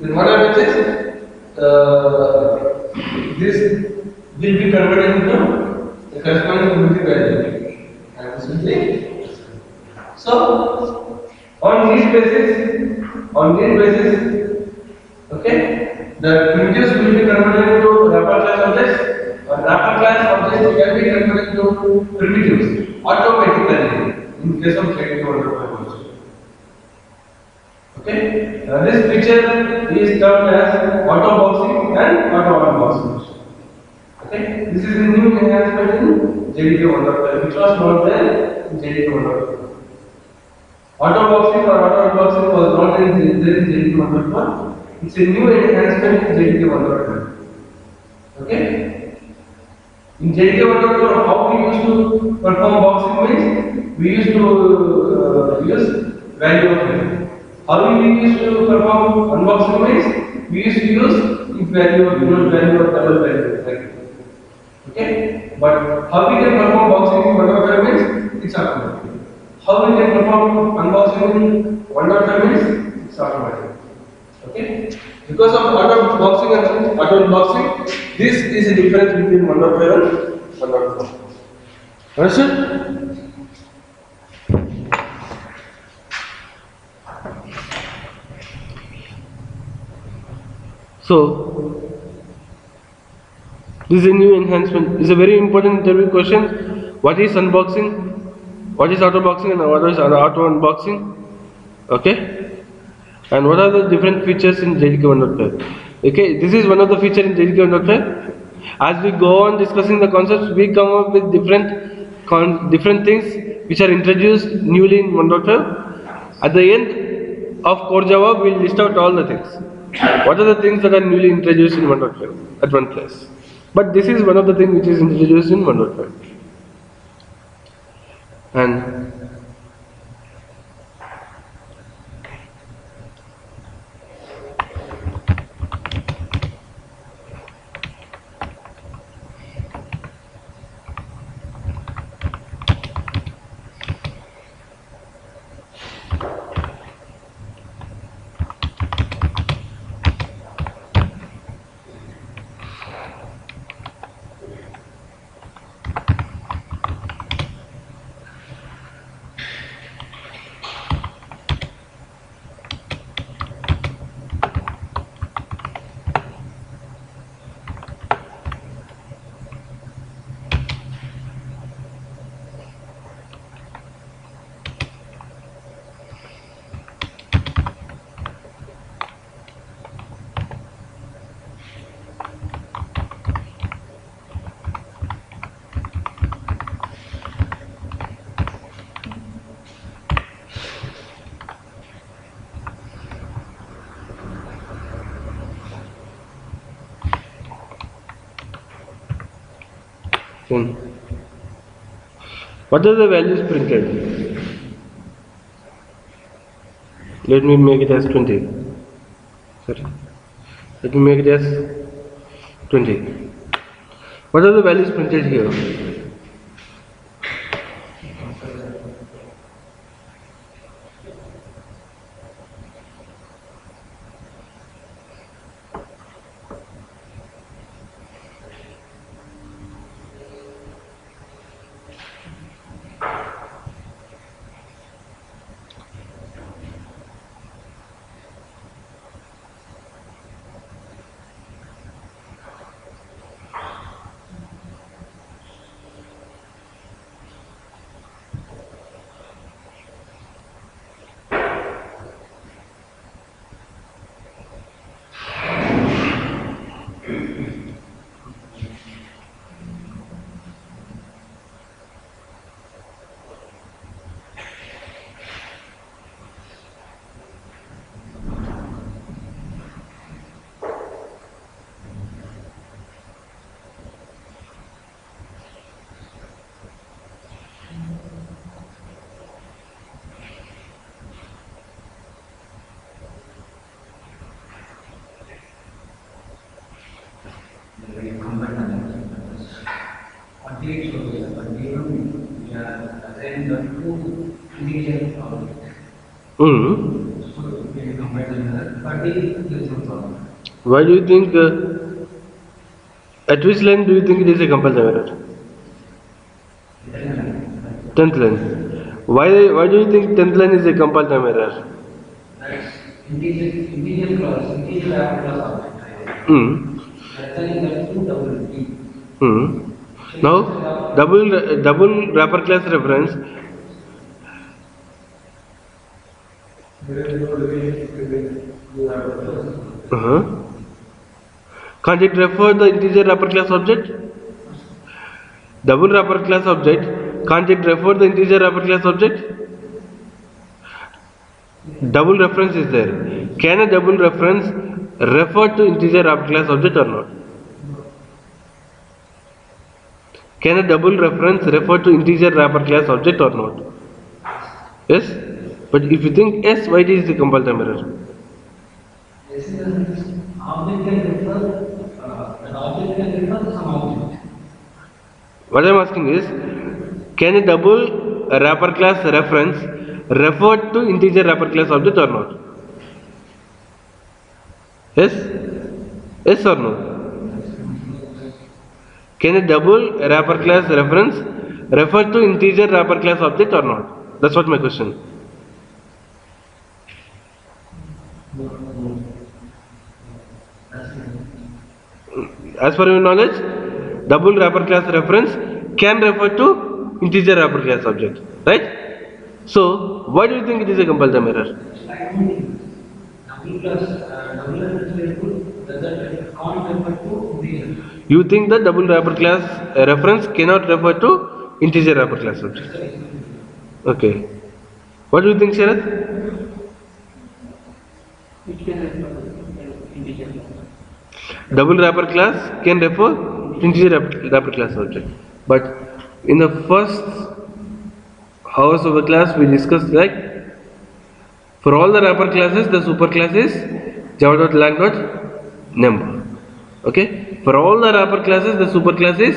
then what happens is, this will be converted into the corresponding primitive value. And this will be. So, on need basis, okay, the primitives will be converted into wrapper class objects, or wrapper class objects can be converted into primitives automatically in case of JDK 1.5 also. Okay, this picture is termed as auto boxing and auto unboxing. Okay, this is a new enhancement in JDK 1.5, which was not there in JDK 1.5. Auto boxing or auto unboxing was not there in JDK 1.1. It's a new enhancement in JDK 1.5. Okay, in JDK 1.1, how we used to perform boxing means we used to use value of method. How we used to perform unboxing means we used to use if value or unit value or double value. Like, okay, but how we can perform boxing in 1.5 means it's automatic. How we can perform unboxing in 1.5 means it's automatic. Okay, because of auto boxing and auto unboxing, this is the difference between 1.5 and 1.4. Understood? So, this is a new enhancement. This is a very important interview question. What is unboxing? What is autoboxing and what is auto unboxing? Okay. And what are the different features in JDK 1.5? Okay, this is one of the features in JDK 1.5. As we go on discussing the concepts, we come up with different things which are introduced newly in 1.5. At the end of core Java, we will list out all the things. What are the things that are newly introduced in 1.5 at one place? But this is one of the things which is introduced in 1.5. And then, what are the values printed? Let me make it as 20. Sorry. Let me make it as 20. What are the values printed here? Hmm. Why do you think, at which line do you think it is a compile time error? 10th line. Why do you think 10th line is a compile time error? Hmm. Hmm. Now, double wrapper class reference. Can't it refer the integer wrapper class object? Double wrapper class object, can't it refer the integer wrapper class object? Double reference is there. Can a double reference refer to integer wrapper class object or not? Can a double reference refer to integer wrapper class object or not? Yes? But if you think yes, why it is the compile time error? What I am asking is, can a double wrapper class reference refer to integer wrapper class object or not? Yes? Yes or no? Can a double wrapper class reference refer to integer wrapper class object or not? That's what my question. As per your knowledge, double wrapper class reference can refer to integer wrapper class object. right? So why do you think it is a compile time error? You think that double wrapper class reference cannot refer to integer wrapper class object. Okay. What do you think, Sharad? Double wrapper class can refer to integer wrapper class object. But in the first hours of the class we discussed like for all the wrapper classes the superclass is java.lang.number. Okay, for all the wrapper classes the superclass is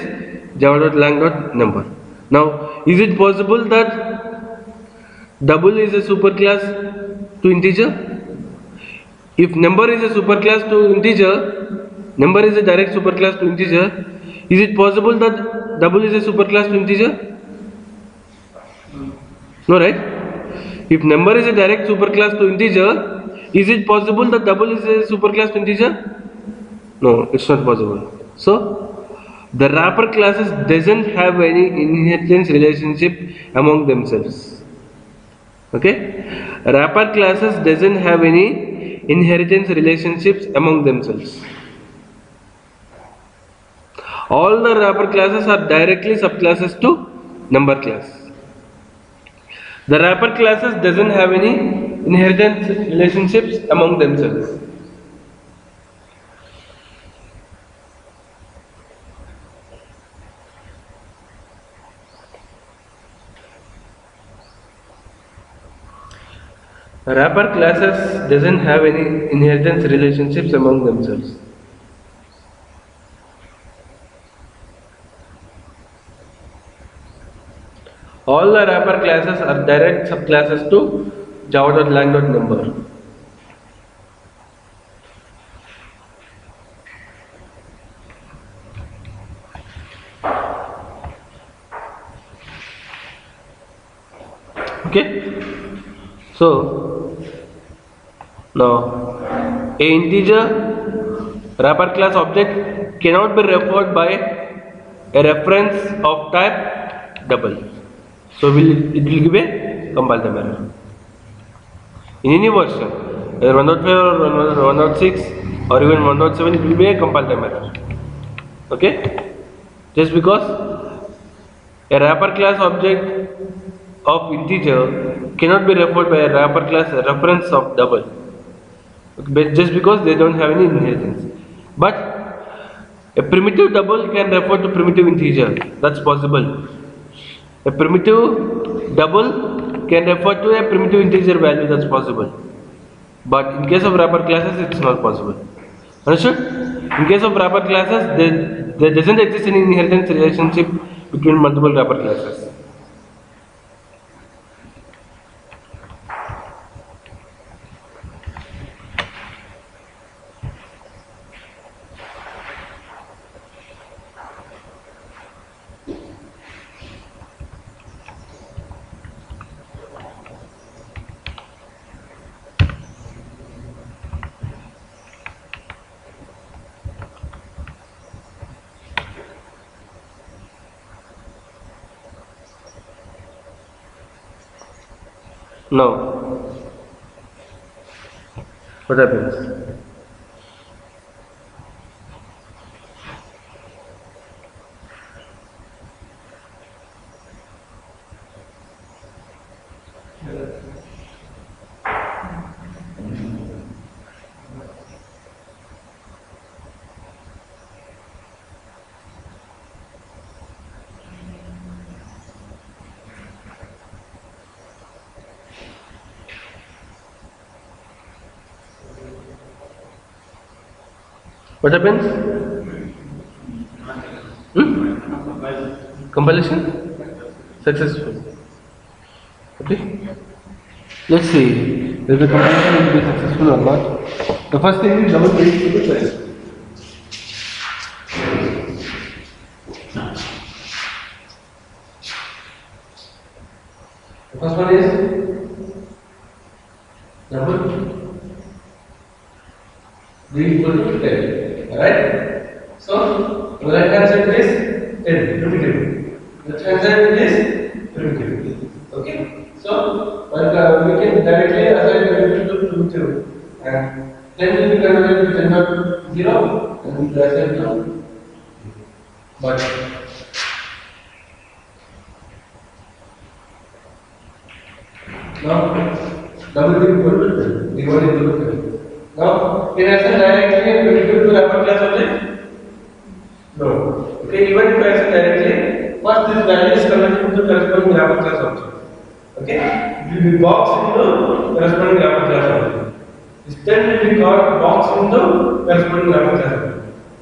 java.lang.number. Now is it possible that double is a superclass to integer? If number is a superclass to integer, number is a direct superclass to integer, is it possible that double is a superclass to integer? No, right? If number is a direct superclass to integer, is it possible that double is a superclass to integer? No, it's not possible. So the wrapper classes doesn't have any inheritance relationship among themselves. Okay, wrapper classes doesn't have any inheritance relationships among themselves. All the wrapper classes are directly subclasses to number class. The wrapper classes doesn't have any inheritance relationships among themselves. Wrapper classes doesn't have any inheritance relationships among themselves. All the wrapper classes are direct subclasses to java.lang.number. Okay, so now a integer wrapper class object cannot be referred by a reference of type double. So it will give a compile time error. In any version, whether 105 or 106 or even 107, it will be a compile time error. Okay? Just because a wrapper class object of integer cannot be referred by a wrapper class reference of double. Okay, just because they don't have any inheritance. But a primitive double can refer to primitive integer. That's possible. A primitive double can refer to a primitive integer value, that's possible. But in case of wrapper classes, it's not possible. Understood? In case of wrapper classes, there doesn't exist any inheritance relationship between multiple wrapper classes. Now, what happens? What happens? Compilation? Successful. Okay. Let's see if the compilation will be successful or not. The first thing is double predict to the choice. The first one is double read equal to 10. Alright? So, on the right hand side is 10, primitive. Left hand side is primitive. Okay, so we can directly assign primitive to primitive, and then will be converted to 10.0 and we will assign to but now double is equal to 10, D1 is equal to 10. Now can I assign directly primitive to wrapper class object? No. Okay, even if I assign directly, first this value is converted to corresponding wrapper class object. Okay, it will be boxed into corresponding wrapper class object. This 10 will be called boxed into corresponding wrapper class object.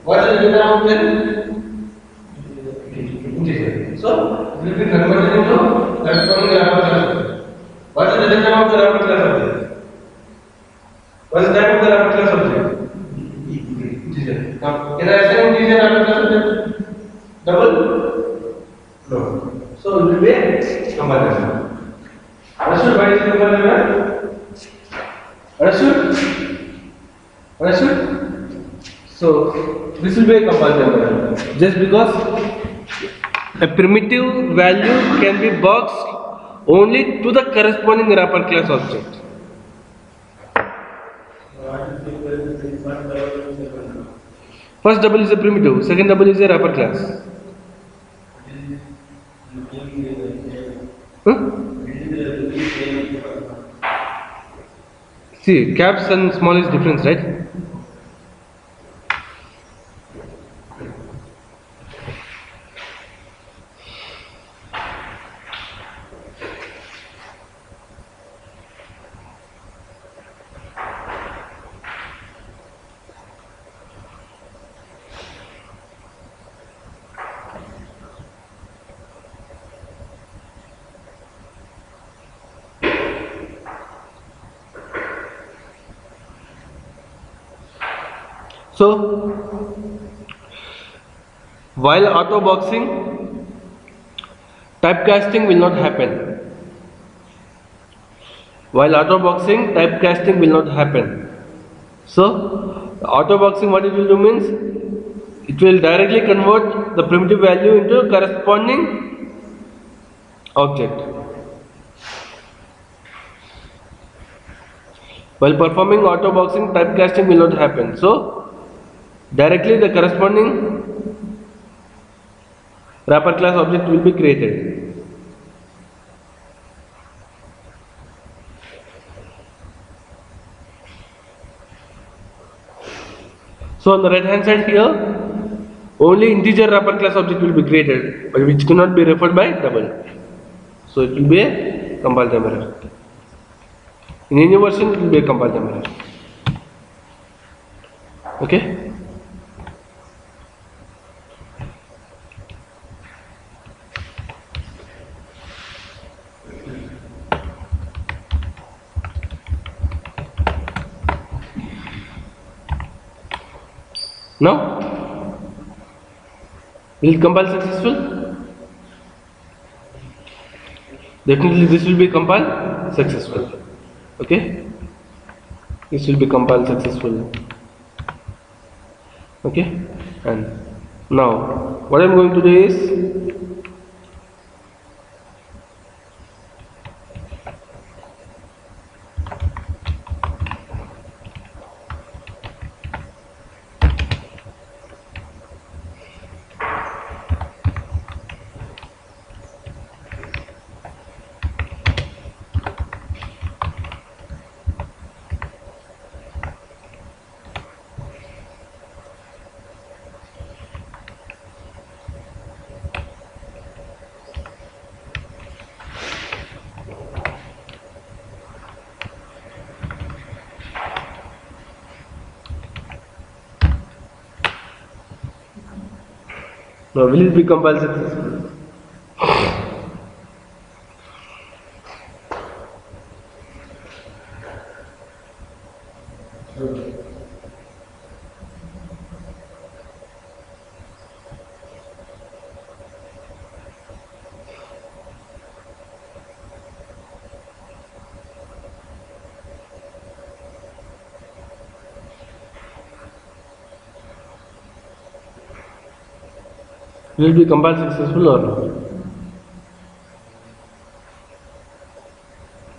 What is the data of 10? Integer. So it will be converted into corresponding wrapper class object. What is the data of the wrapper class object? What is the type of the wrapper class object? Integer. Now, can I assign integer wrapper class object? Double? No. So it will be a comparison. Understood? What is the comparison? Understood? Understood? So this will be a comparison. Just because a primitive value can be boxed only to the corresponding wrapper class object. First double is a primitive, second double is a wrapper class. See, caps and small is difference, right? So, while autoboxing, typecasting will not happen. While autoboxing, typecasting will not happen. So, autoboxing, what it will do means, it will directly convert the primitive value into a corresponding object. While performing autoboxing, typecasting will not happen. So, directly the corresponding wrapper class object will be created. So on the right hand side here, only integer wrapper class object will be created, but which cannot be referred by double. So it will be a compile time error. In any version, it will be a compile time error. Okay. Now, will it compile successful? Definitely this will be compiled successful. Okay? This will be compiled successful. Okay? And now, what I am going to do is, now will it be compiled successful? Will it be compiled successful or not?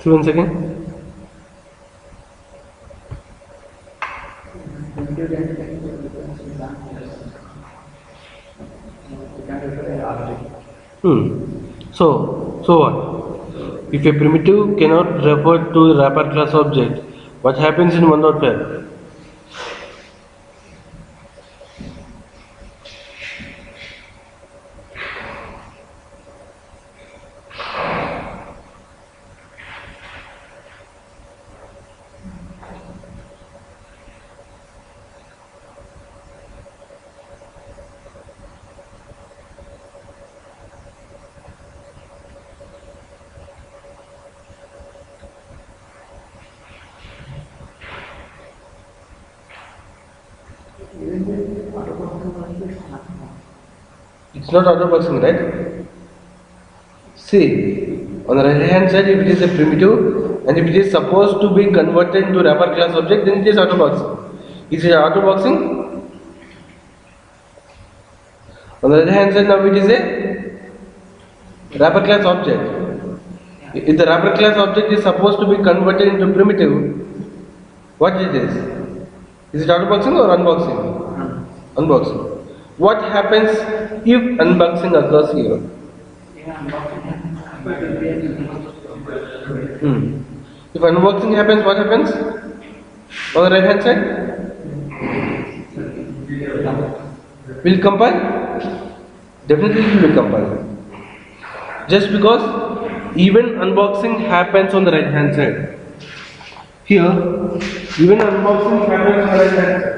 See once again. So what? If a primitive cannot refer to the wrapper class object, what happens in 1.5? It's not autoboxing, right? See, on the right hand side, if it is a primitive and if it is supposed to be converted into wrapper class object, then it is autoboxing. Is it autoboxing? On the right hand side, now it is a wrapper class object. If the wrapper class object is supposed to be converted into primitive, what it is? Is it autoboxing or unboxing? Unboxing. What happens if unboxing occurs here? If unboxing happens, what happens? On the right hand side? Will it compile? Definitely it will compile. Just because even unboxing happens on the right hand side. Here, even unboxing happens on the right hand side.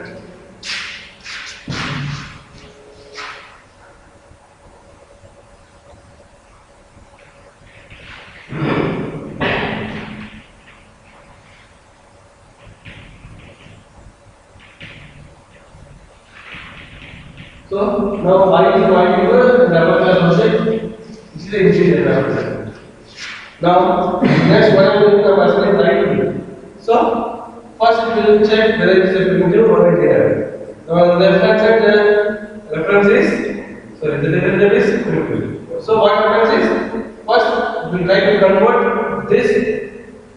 So now I is going to the wrapper class object. This is the integer wrapper class. Now next what I am going to assign right to do. So first we will check whether it is a primitive or a data. Now on the left hand side the reference is the derivative is primitive. So what happens is first we try to convert this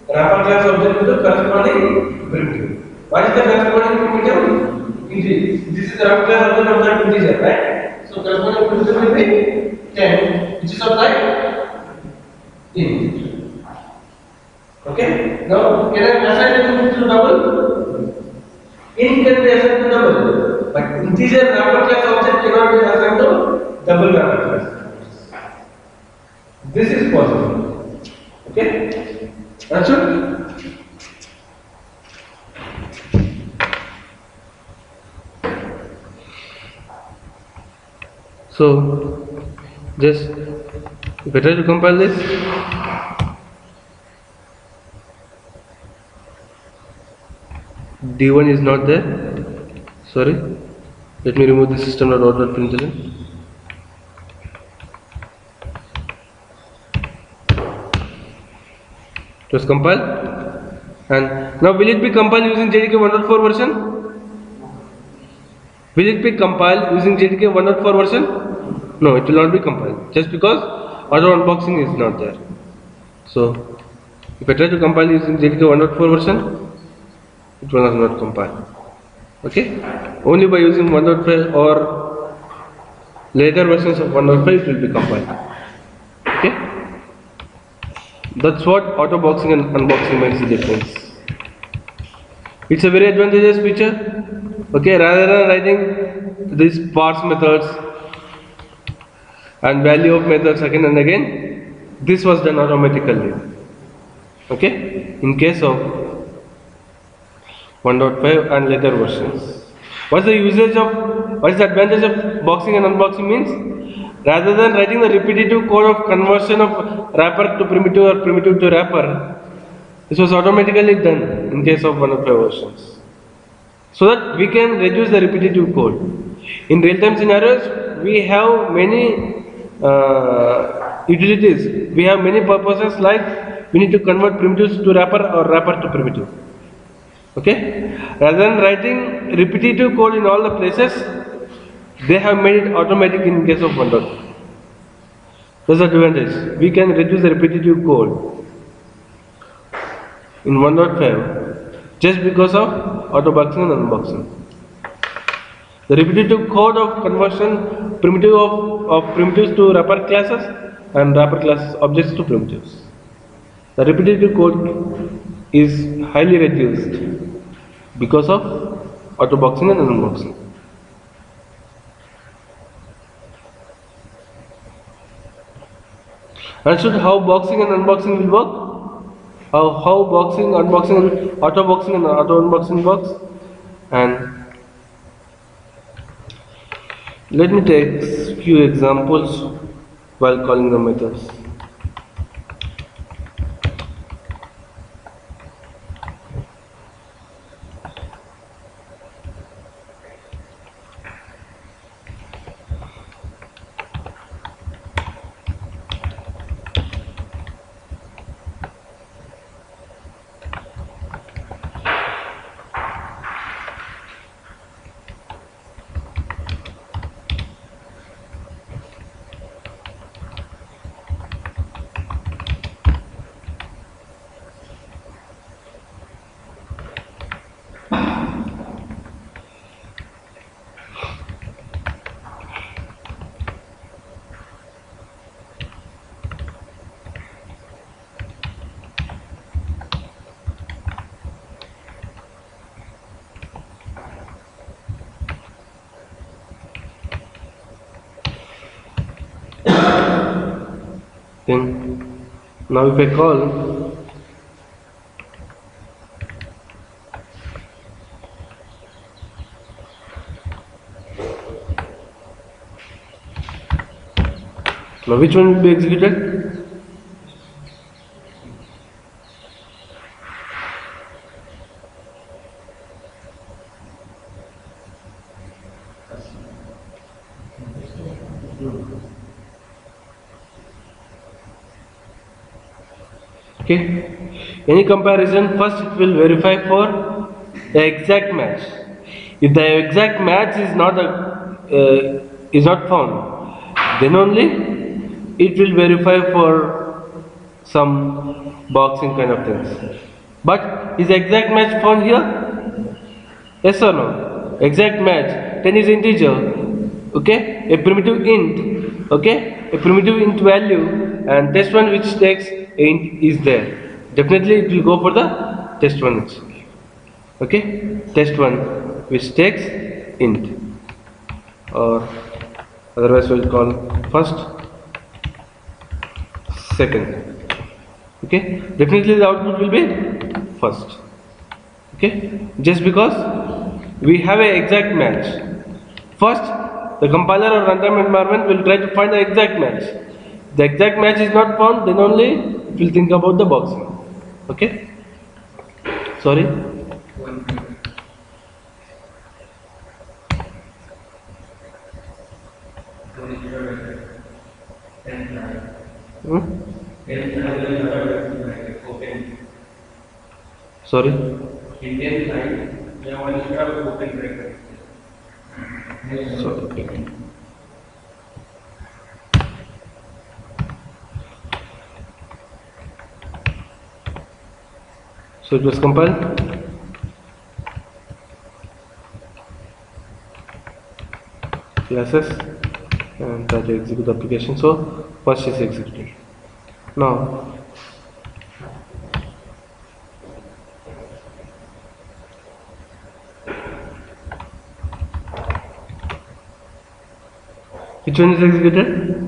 wrapper class object to the corresponding primitive. What is the corresponding primitive? This is the wrapper class object of that integer, right? So corresponding primitive will be 10, which is of type int. Okay. Now can I assign it to double? Int can be assigned to double, but integer wrapper class object cannot be assigned to double wrapper class. This is possible. Okay. Understood? So, just better to compile this. D1 is not there. Sorry. Let me remove the system.out.println. It was compiled. And now will it be compiled using JDK 1.4 version? Will it be compiled using JDK 1.4 version? No, it will not be compiled. Just because auto unboxing is not there. So, if I try to compile using JDK 1.4 version, it will not compile. Okay? Only by using 1.5 or later versions of 1.5 it will be compiled. Okay? That's what autoboxing and unboxing makes the difference. It's a very advantageous feature. Okay, rather than writing these parse methods and value of methods again and again, this was done automatically. Okay, in case of 1.5 and later versions. What's the advantage of boxing and unboxing means? Rather than writing the repetitive code of conversion of wrapper to primitive or primitive to wrapper, this was automatically done in case of 1.5 versions. So that we can reduce the repetitive code. In real-time scenarios, we have many utilities. We have many purposes like we need to convert primitives to wrapper or wrapper to primitive. Okay? Rather than writing repetitive code in all the places, they have made it automatic in case of 1.5. That's the advantage. We can reduce the repetitive code. in 1.5 just because of autoboxing and unboxing. The repetitive code of conversion of primitives to wrapper classes and wrapper classes objects to primitives. The repetitive code is highly reduced because of autoboxing and unboxing. Understood how boxing and unboxing will work? How boxing, unboxing, and auto-boxing and auto-unboxing works? And let me take few examples while calling the methods. Then now if I call now which one will be executed? Okay. Any comparison, first it will verify for the exact match. If the exact match is not found, then only it will verify for some boxing kind of things. But is exact match found here? Yes or no? Exact match. 10 is integer. Okay. A primitive int. Okay. A primitive int value, and test one which takes int is there. Definitely it will go for the test one itself. Okay. Test one which takes int, or otherwise we'll call first, second. Okay. Definitely the output will be first. Okay. Just because we have an exact match. First, the compiler or runtime environment will try to find the exact match. The exact match is not found, then only it will think about the boxing. Okay? Sorry? Hmm? Sorry? Indian line, they want to have open bracket. Okay. So it was compiled. Classes and try to execute the application. So first is executed. Now which one is executed?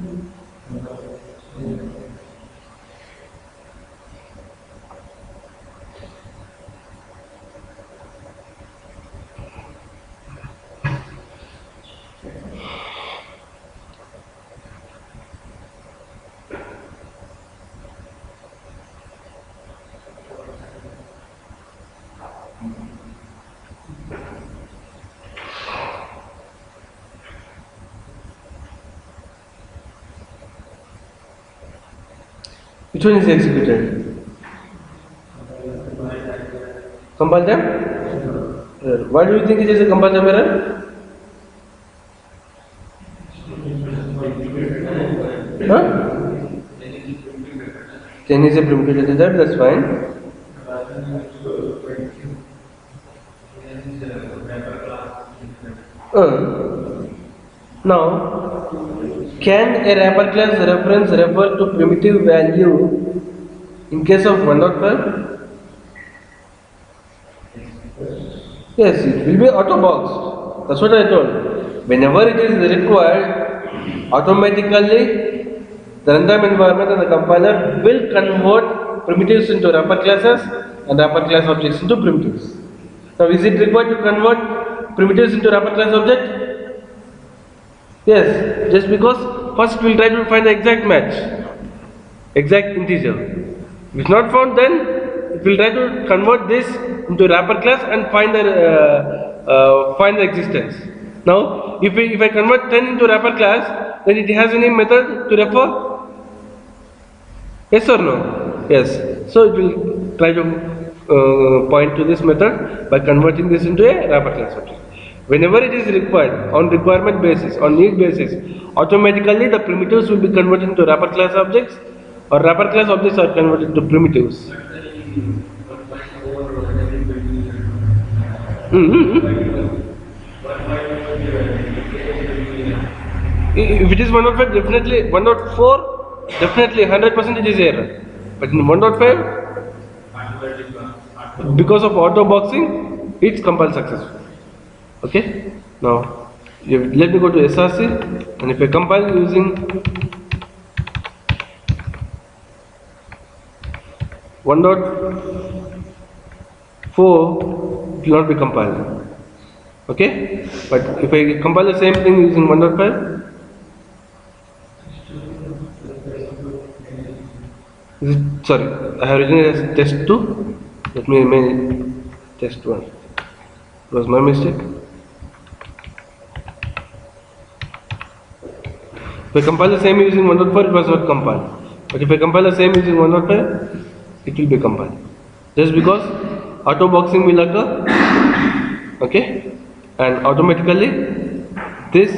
Which one is executed? Compile them? Why do you think it is a compile them error? Huh? 10 is a primitive data type, that's fine. Now, can a wrapper class reference refer to primitive value in case of 1.5? Yes, it will be auto boxed. That's what I told. Whenever it is required, automatically the runtime environment and the compiler will convert primitives into wrapper classes and wrapper class objects into primitives. Now, is it required to convert primitives into wrapper class object? Yes, just because first we will try to find the exact match, exact integer. If it's not found, then it will try to convert this into wrapper class and find the existence. Now, if I convert 10 into wrapper class, then it has any method to refer? Yes or no? Yes. So it will try to point to this method by converting this into a wrapper class object. Whenever it is required, on requirement basis, on need basis, automatically the primitives will be converted into wrapper class objects, or wrapper class objects are converted to primitives. If it is 1.5, definitely 1.4, definitely 100% it is error. But in 1.5, because of auto boxing, it's compiled successful. Okay. Now, let me go to SRC, and if I compile using 1.4, it will not be compiled. Okay. But if I compile the same thing using 1.5, sorry, I have written it as test 2. Let me remain test 1. It was my mistake. If I compile the same using 1.4, it was not compiled. But if I compile the same using 1.5, it will be compiled. Just because auto boxing will occur, okay, and automatically this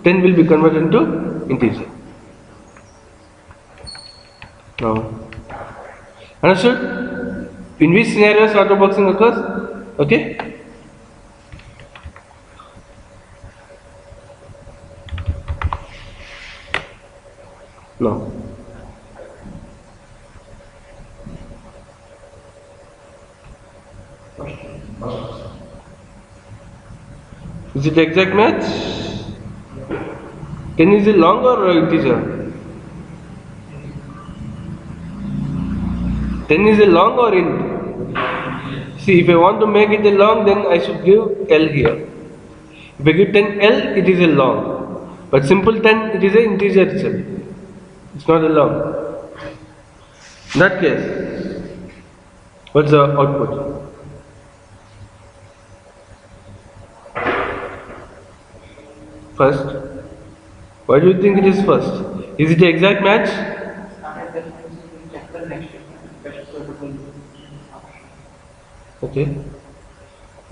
10 will be converted into integer. Now, understood? In which scenarios auto boxing occurs? Okay. No. Is it exact match? 10 is it long or integer? 10 is a long or int? See, if I want to make it a long, then I should give L here. If I give 10L, it is a long. But simple 10, it is an integer itself. It's not a long. In that case, what's the output? First. Why do you think it is first? Is it the exact match? Okay.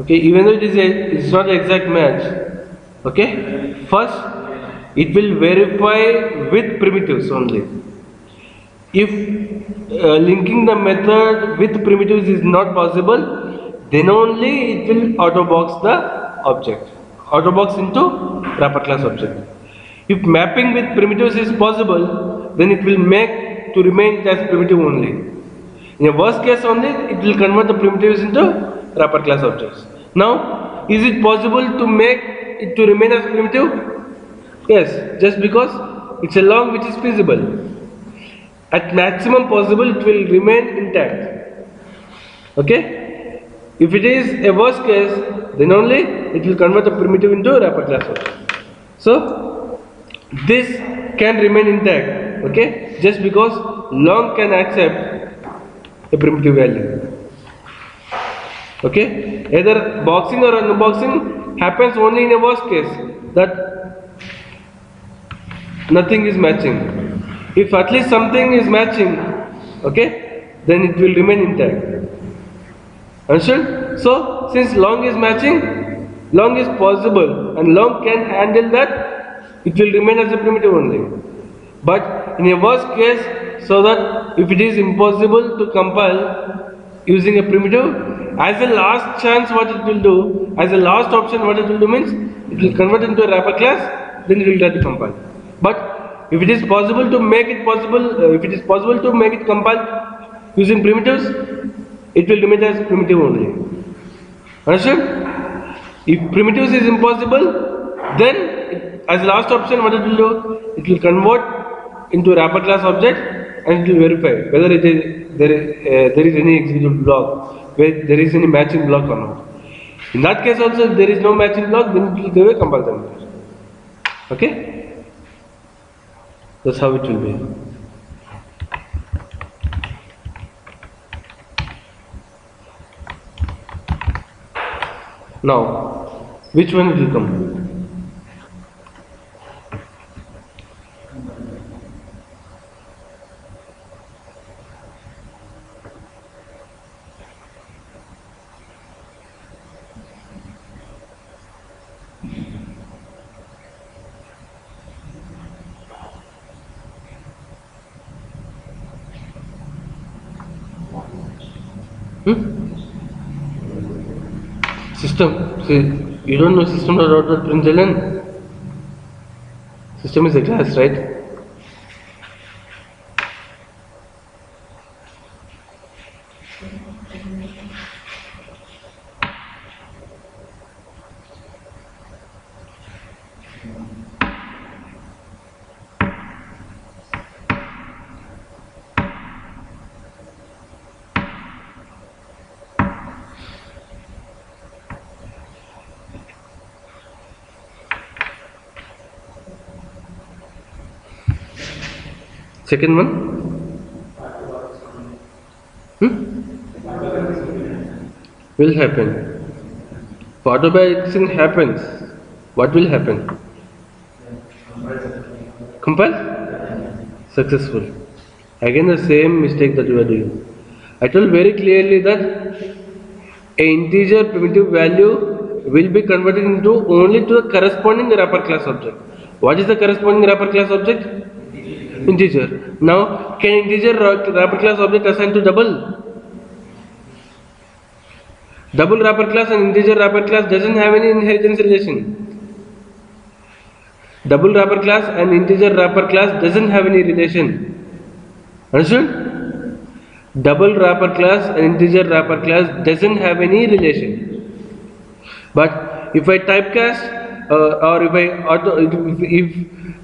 Okay, even though it's not an exact match. Okay. First, it will verify with primitives only. If linking the method with primitives is not possible, then only it will auto box the object. Auto box into wrapper class object. If mapping with primitives is possible, then it will make to remain as primitive only. In a worst case only, it will convert the primitives into wrapper class objects. Now, is it possible to make it to remain as primitive? Yes, just because it's a long which is feasible. At maximum possible, it will remain intact. Okay? If it is a worst case, then only it will convert the primitive into wrapper class object. So, this can remain intact. Okay? Just because long can accept a primitive value. Okay? Either boxing or unboxing happens only in a worst case, that nothing is matching. If at least something is matching, okay, then it will remain intact. Understood? So, since long is matching, long is possible, and long can handle that, it will remain as a primitive only. But in a worst case, so that if it is impossible to compile using a primitive, as a last chance what it will do, as a last option what it will do means, it will convert into a wrapper class, then it will try to compile. But if it is possible to make it compile using primitives, it will remain as primitive only. Understood? If primitives is impossible, then as last option, what it will do? It will convert into a wrapper class object and it will verify whether there is any executable block, where there is any matching block or not. In that case also, if there is no matching block, then it will give a compile time error. Okay? That's how it will be. Now, which one will come? System. See, you don't know system.out.println. System is a class, right? Second one, will happen. If autoboxing happens, what will happen? Compile? Successful. Again the same mistake that you are doing. I told very clearly that a integer primitive value will be converted into only to the corresponding wrapper class object. What is the corresponding wrapper class object? Integer. Now, can integer wrapper class object assign to double? Double wrapper class and integer wrapper class doesn't have any inheritance relation. Double wrapper class and integer wrapper class doesn't have any relation. Understood? Double wrapper class and integer wrapper class doesn't have any relation. But if I typecast or if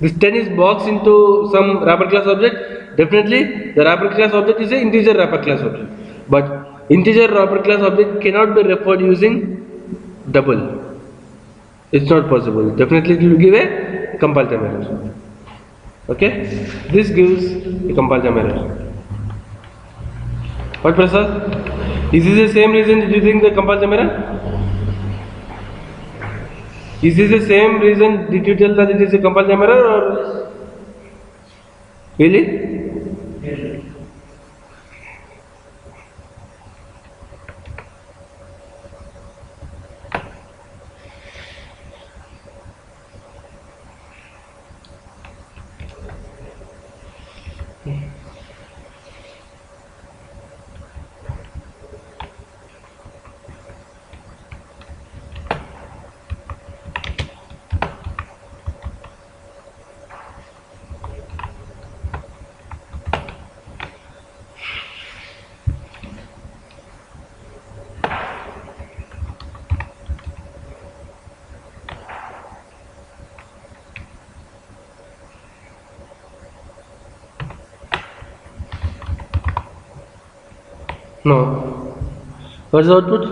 this 10 is boxed into some wrapper class object, definitely the wrapper class object is an integer wrapper class object. But integer wrapper class object cannot be referred using double. It's not possible. Definitely it will give a compile time error. Okay? This gives a compile time error. What, Prasad? Is this the same reason that you think the compile time error? Is this the same reason did you tell that it is a compile time error or really? No. What's the output?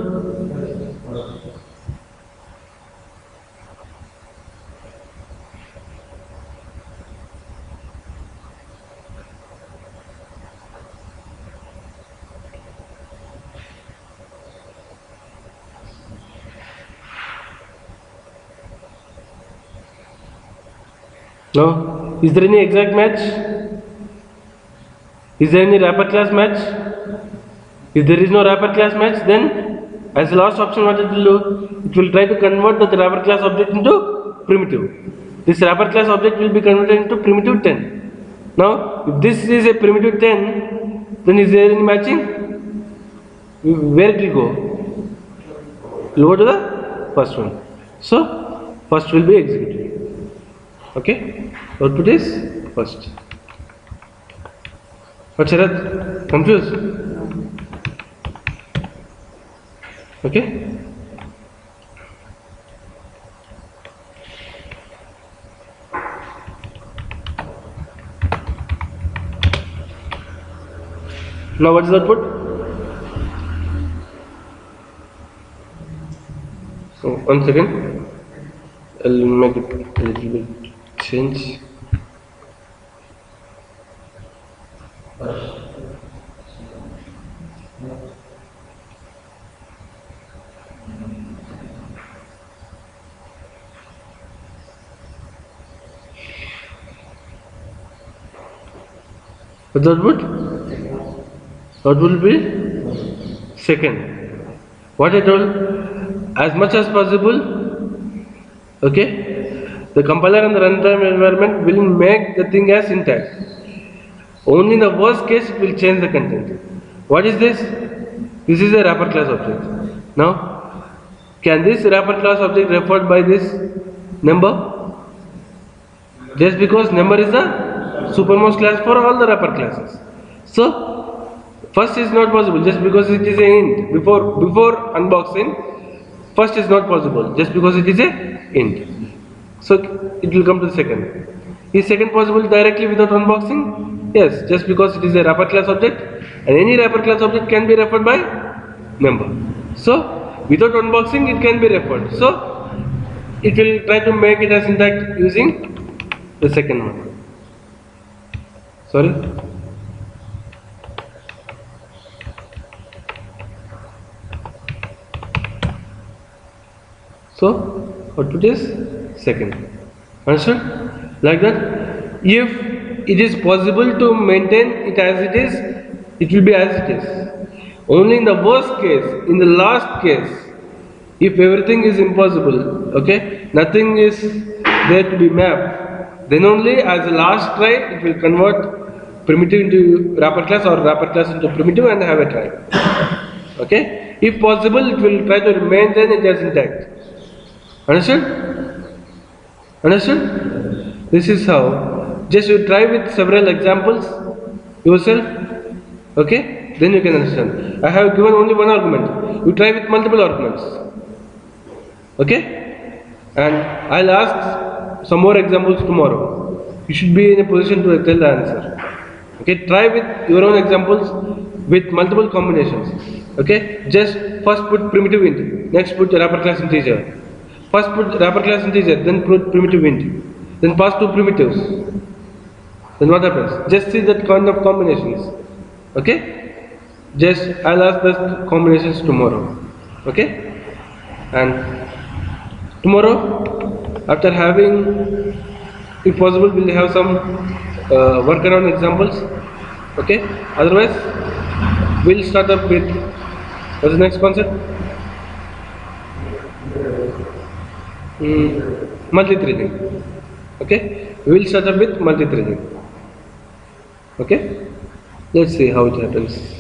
No. Is there any exact match? Is there any wrapper class match? If there is no wrapper class match, then as the last option what it will do? It will try to convert the wrapper class object into primitive. This wrapper class object will be converted into primitive 10. Now, if this is a primitive 10, then is there any matching? Where it will go? It will go to the first one. So, first will be executed. Okay, output is first. What, Sharad? Confused? Okay. Now what is the output? So 1 second, I'll make it a little bit change. What's the output? Output will be second. What I told, as much as possible, okay, the compiler and the runtime environment will make the thing as intact. Only in the worst case it will change the content. What is this? This is a wrapper class object. Now, can this wrapper class object referred by this number? Just because number is the supermost class for all the wrapper classes. So, first is not possible just because it is a int. Before unboxing, first is not possible just because it is a int. So it will come to the second. Is second possible directly without unboxing? Yes, just because it is a wrapper class object, and any wrapper class object can be referred by member. So without unboxing it can be referred. So it will try to make it as intact using the second one. Sorry. So output is second. Understood? Like that. If it is possible to maintain it as it is, it will be as it is. Only in the worst case, in the last case, if everything is impossible, okay, nothing is there to be mapped, then only as a last try it will convert primitive into wrapper class or wrapper class into primitive and have a try. Okay? If possible, it will try to maintain it as intact. Understood? Understood? This is how. Just you try with several examples yourself. Okay? Then you can understand. I have given only one argument. You try with multiple arguments. Okay? And I'll ask some more examples tomorrow. You should be in a position to tell the answer. Okay? Try with your own examples with multiple combinations. Okay? Just first put primitive int, next put wrapper class integer. First put wrapper class integer, then put primitive int, then pass two primitives. Then what happens? Just see that kind of combinations. Okay? Just I'll ask the combinations tomorrow. Okay? And tomorrow, after having, if possible, we'll have some workaround examples. Okay? Otherwise, we'll start up with what's the next concept? Multi-threading. Okay? We will start up with multi-threading. Okay? Let's see how it happens.